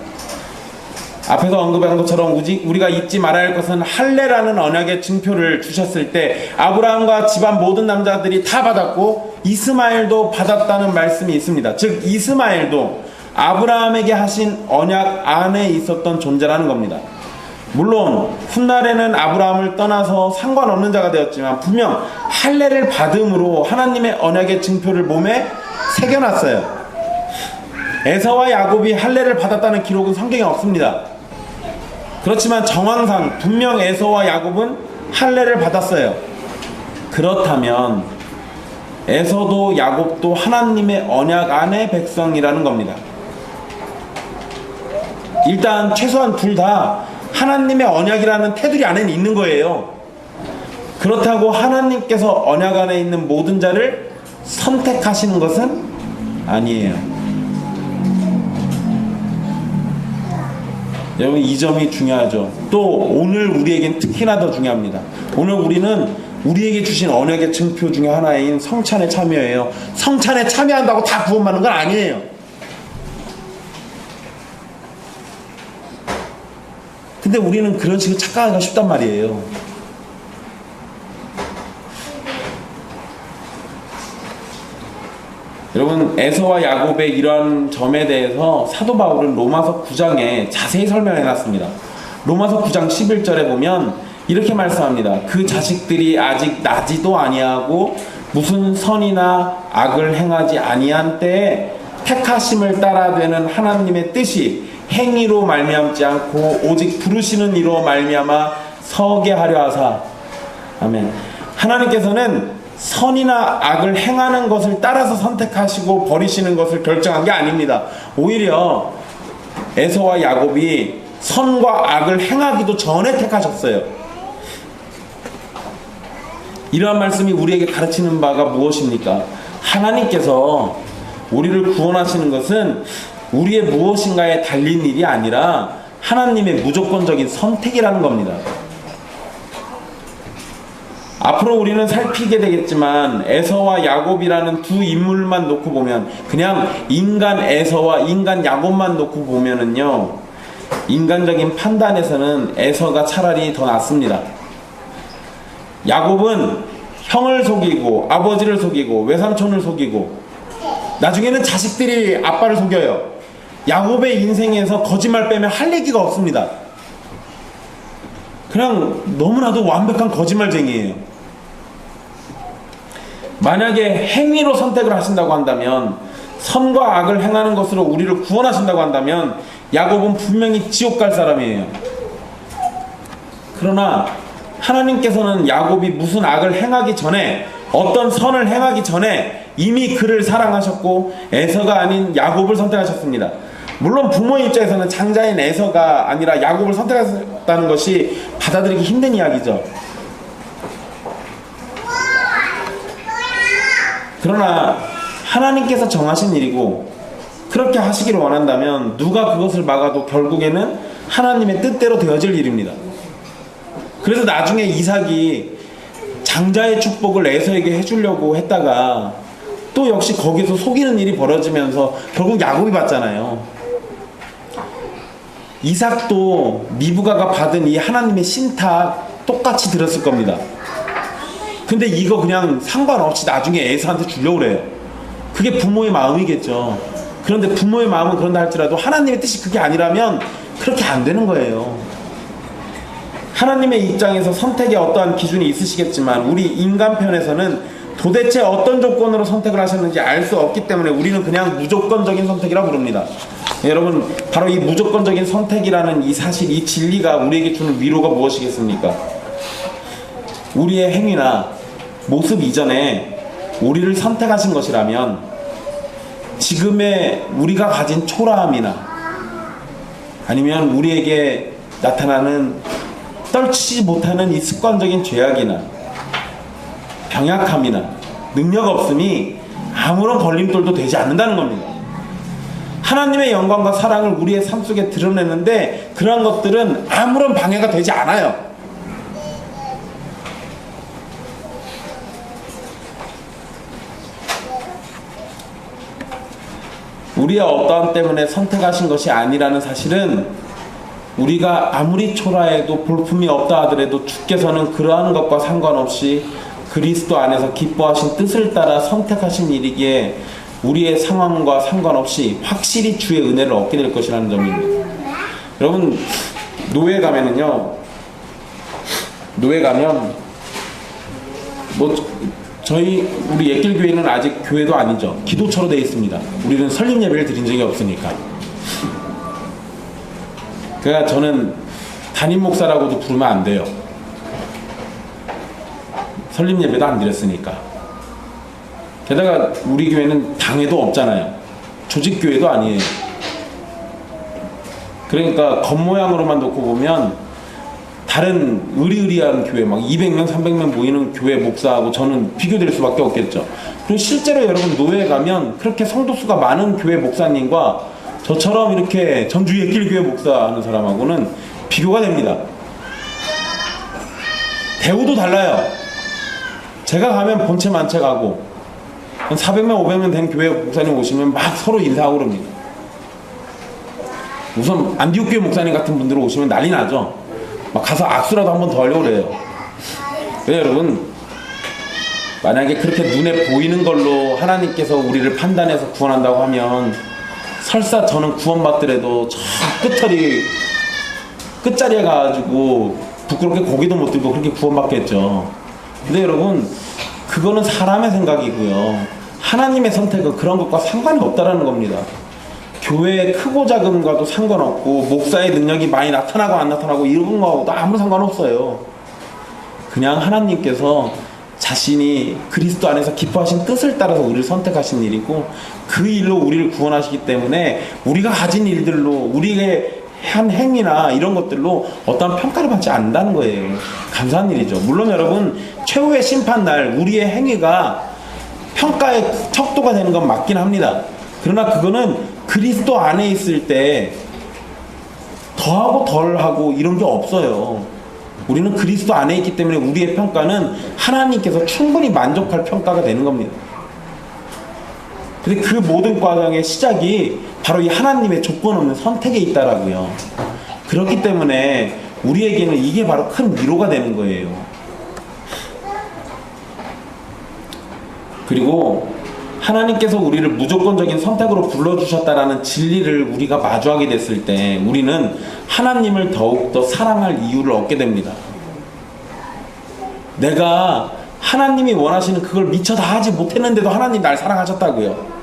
앞에서 언급한 것처럼 우리가 잊지 말아야 할 것은 할례라는 언약의 증표를 주셨을 때 아브라함과 집안 모든 남자들이 다 받았고 이스마엘도 받았다는 말씀이 있습니다. 즉 이스마엘도 아브라함에게 하신 언약 안에 있었던 존재라는 겁니다. 물론 훗날에는 아브라함을 떠나서 상관없는 자가 되었지만 분명 할례를 받음으로 하나님의 언약의 증표를 몸에 새겨놨어요. 에서와 야곱이 할례를 받았다는 기록은 성경에 없습니다. 그렇지만 정황상 분명 에서와 야곱은 할례를 받았어요. 그렇다면 에서도 야곱도 하나님의 언약 안의 백성이라는 겁니다. 일단 최소한 둘 다 하나님의 언약이라는 테두리 안에 있는 거예요. 그렇다고 하나님께서 언약 안에 있는 모든 자를 선택하시는 것은 아니에요. 여러분, 이 점이 중요하죠. 또 오늘 우리에겐 특히나 더 중요합니다. 오늘 우리는 우리에게 주신 언약의 증표 중에 하나인 성찬에 참여해요. 성찬에 참여한다고 다 구원받는 건 아니에요. 근데 우리는 그런 식으로 착각하기가 쉽단 말이에요. 여러분, 에서와 야곱의 이런 점에 대해서 사도 바울은 로마서 9장에 자세히 설명해 놨습니다. 로마서 9장 11절에 보면 이렇게 말씀합니다. 그 자식들이 아직 나지도 아니하고 무슨 선이나 악을 행하지 아니한 때에 택하심을 따라 되는 하나님의 뜻이 행위로 말미암지 않고 오직 부르시는 이로 말미암아 서게 하려 하사. 아멘. 하나님께서는 선이나 악을 행하는 것을 따라서 선택하시고 버리시는 것을 결정한 게 아닙니다. 오히려 에서와 야곱이 선과 악을 행하기도 전에 택하셨어요. 이러한 말씀이 우리에게 가르치는 바가 무엇입니까? 하나님께서 우리를 구원하시는 것은 우리의 무엇인가에 달린 일이 아니라 하나님의 무조건적인 선택이라는 겁니다. 앞으로 우리는 살피게 되겠지만 에서와 야곱이라는 두 인물만 놓고 보면, 그냥 인간 에서와 인간 야곱만 놓고 보면은요, 인간적인 판단에서는 에서가 차라리 더 낫습니다. 야곱은 형을 속이고 아버지를 속이고 외삼촌을 속이고 나중에는 자식들이 아빠를 속여요. 야곱의 인생에서 거짓말 빼면 할 얘기가 없습니다. 그냥 너무나도 완벽한 거짓말쟁이에요. 만약에 행위로 선택을 하신다고 한다면, 선과 악을 행하는 것으로 우리를 구원하신다고 한다면 야곱은 분명히 지옥 갈 사람이에요. 그러나 하나님께서는 야곱이 무슨 악을 행하기 전에, 어떤 선을 행하기 전에 이미 그를 사랑하셨고 에서가 아닌 야곱을 선택하셨습니다. 물론 부모의 입장에서는 장자인 에서가 아니라 야곱을 선택했다는 것이 받아들이기 힘든 이야기죠. 그러나 하나님께서 정하신 일이고 그렇게 하시기를 원한다면 누가 그것을 막아도 결국에는 하나님의 뜻대로 되어질 일입니다. 그래서 나중에 이삭이 장자의 축복을 에서에게 해주려고 했다가 또 역시 거기서 속이는 일이 벌어지면서 결국 야곱이 받잖아요. 이삭도 미브가가 받은 이 하나님의 신탁 똑같이 들었을 겁니다. 근데 이거 그냥 상관없이 나중에 에서한테 주려고 그래요. 그게 부모의 마음이겠죠. 그런데 부모의 마음은 그런다 할지라도 하나님의 뜻이 그게 아니라면 그렇게 안 되는 거예요. 하나님의 입장에서 선택에 어떠한 기준이 있으시겠지만 우리 인간 편에서는 도대체 어떤 조건으로 선택을 하셨는지 알 수 없기 때문에 우리는 그냥 무조건적인 선택이라고 부릅니다. 여러분, 바로 이 무조건적인 선택이라는 이 사실, 이 진리가 우리에게 주는 위로가 무엇이겠습니까? 우리의 행위나 모습 이전에 우리를 선택하신 것이라면 지금의 우리가 가진 초라함이나 아니면 우리에게 나타나는 떨치지 못하는 이 습관적인 죄악이나 병약함이나 능력 없음이 아무런 걸림돌도 되지 않는다는 겁니다. 하나님의 영광과 사랑을 우리의 삶 속에 드러내는데 그러한 것들은 아무런 방해가 되지 않아요. 우리의 어떠함 때문에 선택하신 것이 아니라는 사실은 우리가 아무리 초라해도 볼품이 없다 하더라도 주께서는 그러한 것과 상관없이 그리스도 안에서 기뻐하신 뜻을 따라 선택하신 일이기에 우리의 상황과 상관없이 확실히 주의 은혜를 얻게 될 것이라는 점입니다. 여러분, 노예 가면은요, 노예 가면 우리 옛길교회는 아직 교회도 아니죠. 기도처로 되어 있습니다. 우리는 설립 예배를 드린 적이 없으니까. 그러니까 저는 담임 목사라고도 부르면 안 돼요. 설립 예배도 안 드렸으니까. 게다가 우리 교회는 당회도 없잖아요. 조직교회도 아니에요. 그러니까 겉모양으로만 놓고 보면 다른 의리의리한 교회 막 200명 300명 모이는 교회 목사하고 저는 비교될 수밖에 없겠죠. 그리고 실제로 여러분 노예에 가면 그렇게 성도수가 많은 교회 목사님과 저처럼 이렇게 전주 예길교회 목사하는 사람하고는 비교가 됩니다. 대우도 달라요. 제가 가면 본체 만체 가고 400명 500명 된 교회 목사님 오시면 막 서로 인사하고 그럽니다. 우선 안디옥교회 목사님 같은 분들 오시면 난리 나죠. 막 가서 악수라도 한 번 더 하려고 그래요. 근데 여러분, 만약에 그렇게 눈에 보이는 걸로 하나님께서 우리를 판단해서 구원한다고 하면 설사 저는 구원받더라도 저 끝자리에 가가지고 부끄럽게 고개도 못 들고 그렇게 구원받겠죠. 근데 여러분, 그거는 사람의 생각이고요. 하나님의 선택은 그런 것과 상관이 없다라는 겁니다. 교회의 크고 작음과도 상관없고 목사의 능력이 많이 나타나고 안 나타나고 이런 거하고도 아무 상관없어요. 그냥 하나님께서 자신이 그리스도 안에서 기뻐하신 뜻을 따라서 우리를 선택하신 일이고 그 일로 우리를 구원하시기 때문에 우리가 가진 일들로 우리의 한 행위나 이런 것들로 어떠한 평가를 받지 않는다는 거예요. 감사한 일이죠. 물론 여러분, 최후의 심판날 우리의 행위가 평가의 척도가 되는 건 맞긴 합니다. 그러나 그거는 그리스도 안에 있을 때 더하고 덜하고 이런 게 없어요. 우리는 그리스도 안에 있기 때문에 우리의 평가는 하나님께서 충분히 만족할 평가가 되는 겁니다. 근데 그 모든 과정의 시작이 바로 이 하나님의 조건 없는 선택에 있다라고요. 그렇기 때문에 우리에게는 이게 바로 큰 위로가 되는 거예요. 그리고 하나님께서 우리를 무조건적인 선택으로 불러주셨다라는 진리를 우리가 마주하게 됐을 때 우리는 하나님을 더욱더 사랑할 이유를 얻게 됩니다. 내가 하나님이 원하시는 그걸 미처 다 하지 못했는데도 하나님 날 사랑하셨다고요.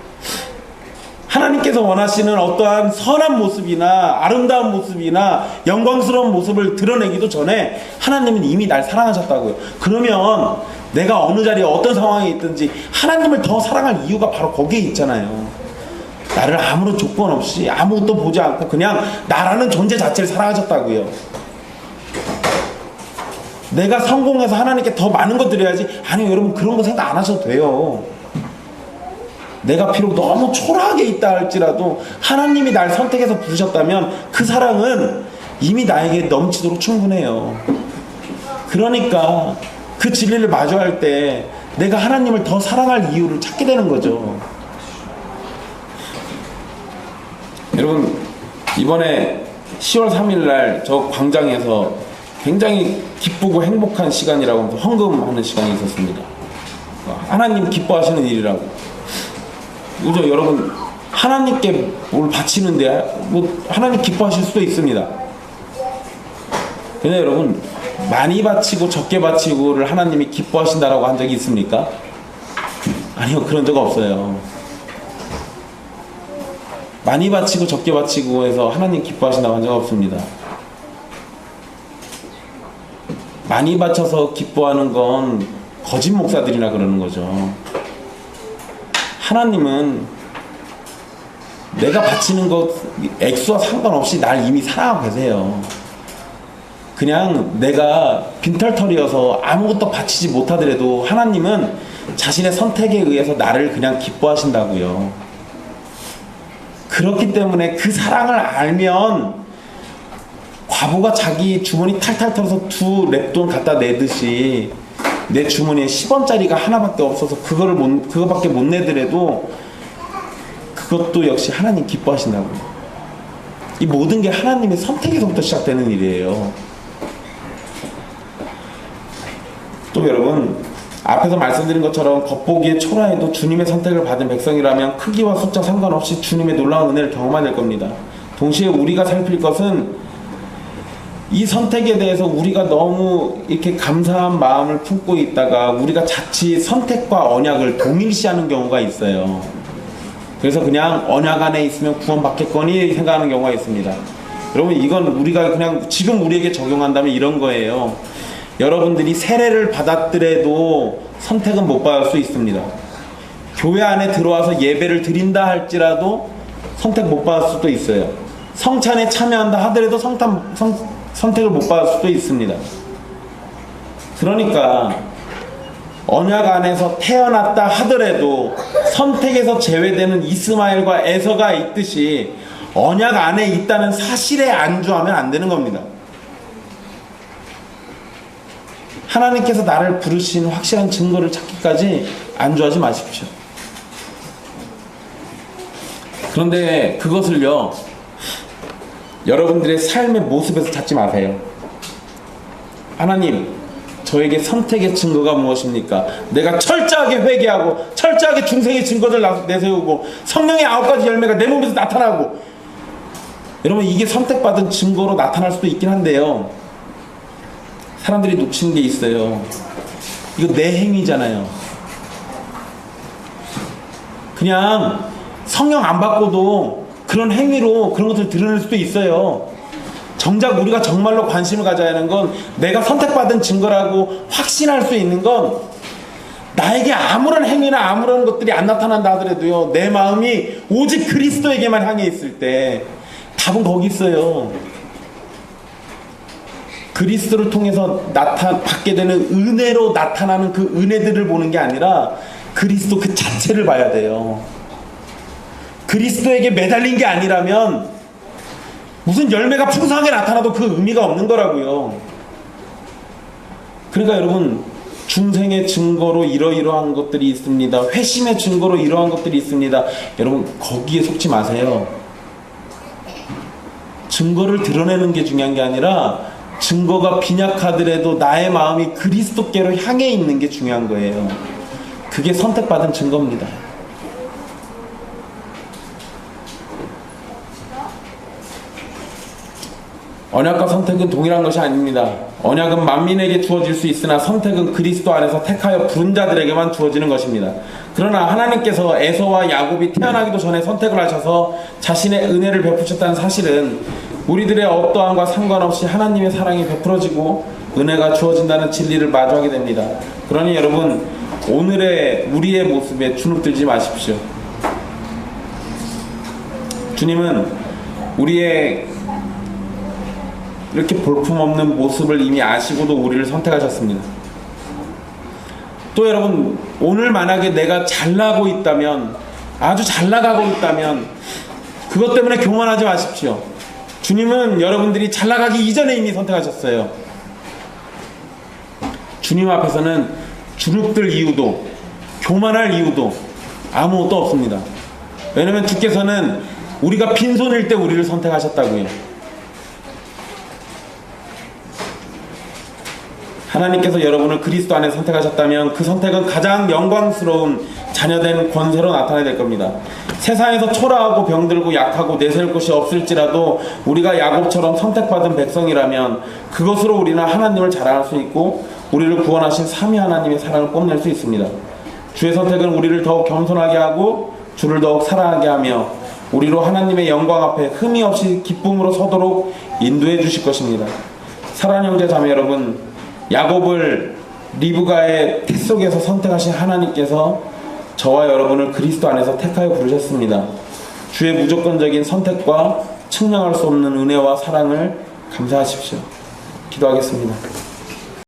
하나님께서 원하시는 어떠한 선한 모습이나 아름다운 모습이나 영광스러운 모습을 드러내기도 전에 하나님은 이미 날 사랑하셨다고요. 그러면 내가 어느 자리에 어떤 상황에 있든지 하나님을 더 사랑할 이유가 바로 거기에 있잖아요. 나를 아무런 조건 없이 아무것도 보지 않고 그냥 나라는 존재 자체를 사랑하셨다고요. 내가 성공해서 하나님께 더 많은 거 드려야지. 아니요, 여러분, 그런 거 생각 안 하셔도 돼요. 내가 비록 너무 초라하게 있다 할지라도 하나님이 날 선택해서 부르셨다면 그 사랑은 이미 나에게 넘치도록 충분해요. 그러니까 그 진리를 마주할 때 내가 하나님을 더 사랑할 이유를 찾게 되는 거죠. 여러분, 이번에 10월 3일 날 저 광장에서 굉장히 기쁘고 행복한 시간이라고 하면서 헌금하는 시간이 있었습니다. 하나님 기뻐하시는 일이라고. 그죠? 여러분, 하나님께 뭘 바치는데 뭐 하나님 기뻐하실 수도 있습니다. 근데 여러분, 많이 바치고 적게 바치고를 하나님이 기뻐하신다라고 한 적이 있습니까? 아니요, 그런 적 없어요. 많이 바치고 적게 바치고 해서 하나님 기뻐하신다고 한 적 없습니다. 많이 바쳐서 기뻐하는 건 거짓 목사들이나 그러는 거죠. 하나님은 내가 바치는 것 액수와 상관없이 날 이미 사랑하고 계세요. 그냥 내가 빈털터리여서 아무것도 바치지 못하더라도 하나님은 자신의 선택에 의해서 나를 그냥 기뻐하신다고요. 그렇기 때문에 그 사랑을 알면 과부가 자기 주머니 탈탈 털어서 2 랩돈 갖다 내듯이 내 주머니에 10원짜리가 하나밖에 없어서 그거밖에 못 내더라도 그것도 역시 하나님 기뻐하신다고요. 이 모든 게 하나님의 선택에서부터 시작되는 일이에요. 또 여러분, 앞에서 말씀드린 것처럼 겉보기에 초라해도 주님의 선택을 받은 백성이라면 크기와 숫자 상관없이 주님의 놀라운 은혜를 경험하게 될 겁니다. 동시에 우리가 살필 것은 이 선택에 대해서 우리가 너무 이렇게 감사한 마음을 품고 있다가 우리가 자칫 선택과 언약을 동일시하는 경우가 있어요. 그래서 그냥 언약 안에 있으면 구원받겠거니 생각하는 경우가 있습니다. 여러분, 이건 우리가 그냥 지금 우리에게 적용한다면 이런 거예요. 여러분들이 세례를 받았더라도 선택은 못 받을 수 있습니다. 교회 안에 들어와서 예배를 드린다 할지라도 선택 못 받을 수도 있어요. 성찬에 참여한다 하더라도 선택을 못 받을 수도 있습니다. 그러니까 언약 안에서 태어났다 하더라도 선택에서 제외되는 이스마엘과 에서가 있듯이 언약 안에 있다는 사실에 안주하면 안 되는 겁니다. 하나님께서 나를 부르신 확실한 증거를 찾기까지 안주하지 마십시오. 그런데 그것을요, 여러분들의 삶의 모습에서 찾지 마세요. 하나님, 저에게 선택의 증거가 무엇입니까? 내가 철저하게 회개하고 철저하게 중생의 증거를 내세우고 성령의 9가지 열매가 내 몸에서 나타나고, 여러분 이게 선택받은 증거로 나타날 수도 있긴 한데요, 사람들이 놓치는 게 있어요. 이거 내 행위잖아요. 그냥 성령 안 받고도 그런 행위로 그런 것을 드러낼 수도 있어요. 정작 우리가 정말로 관심을 가져야 하는 건, 내가 선택받은 증거라고 확신할 수 있는 건, 나에게 아무런 행위나 아무런 것들이 안 나타난다 하더라도요, 내 마음이 오직 그리스도에게만 향해 있을 때 답은 거기 있어요. 그리스도를 통해서 받게 되는 은혜로 나타나는 그 은혜들을 보는 게 아니라 그리스도 그 자체를 봐야 돼요. 그리스도에게 매달린 게 아니라면 무슨 열매가 풍성하게 나타나도 그 의미가 없는 거라고요. 그러니까 여러분, 중생의 증거로 이러이러한 것들이 있습니다, 회심의 증거로 이러한 것들이 있습니다, 여러분 거기에 속지 마세요. 증거를 드러내는 게 중요한 게 아니라 증거가 빈약하더라도 나의 마음이 그리스도께로 향해 있는 게 중요한 거예요. 그게 선택받은 증거입니다. 언약과 선택은 동일한 것이 아닙니다. 언약은 만민에게 주어질 수 있으나 선택은 그리스도 안에서 택하여 부른 자들에게만 주어지는 것입니다. 그러나 하나님께서 에서와 야곱이 태어나기도 전에 선택을 하셔서 자신의 은혜를 베푸셨다는 사실은 우리들의 어떠함과 상관없이 하나님의 사랑이 베풀어지고 은혜가 주어진다는 진리를 마주하게 됩니다. 그러니 여러분, 오늘의 우리의 모습에 주눅들지 마십시오. 주님은 우리의 이렇게 볼품없는 모습을 이미 아시고도 우리를 선택하셨습니다. 또 여러분, 오늘 만약에 내가 잘나고 있다면, 아주 잘나가고 있다면 그것 때문에 교만하지 마십시오. 주님은 여러분들이 잘나가기 이전에 이미 선택하셨어요. 주님 앞에서는 주눅들 이유도 교만할 이유도 아무것도 없습니다. 왜냐하면 주께서는 우리가 빈손일 때 우리를 선택하셨다고요. 하나님께서 여러분을 그리스도 안에 선택하셨다면 그 선택은 가장 영광스러운 자녀된 권세로 나타나야 될 겁니다. 세상에서 초라하고 병들고 약하고 내세울 곳이 없을지라도 우리가 야곱처럼 선택받은 백성이라면 그것으로 우리는 하나님을 자랑할 수 있고 우리를 구원하신 삼위 하나님의 사랑을 뽐낼 수 있습니다. 주의 선택은 우리를 더욱 겸손하게 하고 주를 더욱 사랑하게 하며 우리로 하나님의 영광 앞에 흠이 없이 기쁨으로 서도록 인도해 주실 것입니다. 사랑하는 형제 자매 여러분, 야곱을 리브가의 태 속에서 선택하신 하나님께서 저와 여러분을 그리스도 안에서 택하여 부르셨습니다. 주의 무조건적인 선택과 측량할 수 없는 은혜와 사랑을 감사하십시오. 기도하겠습니다.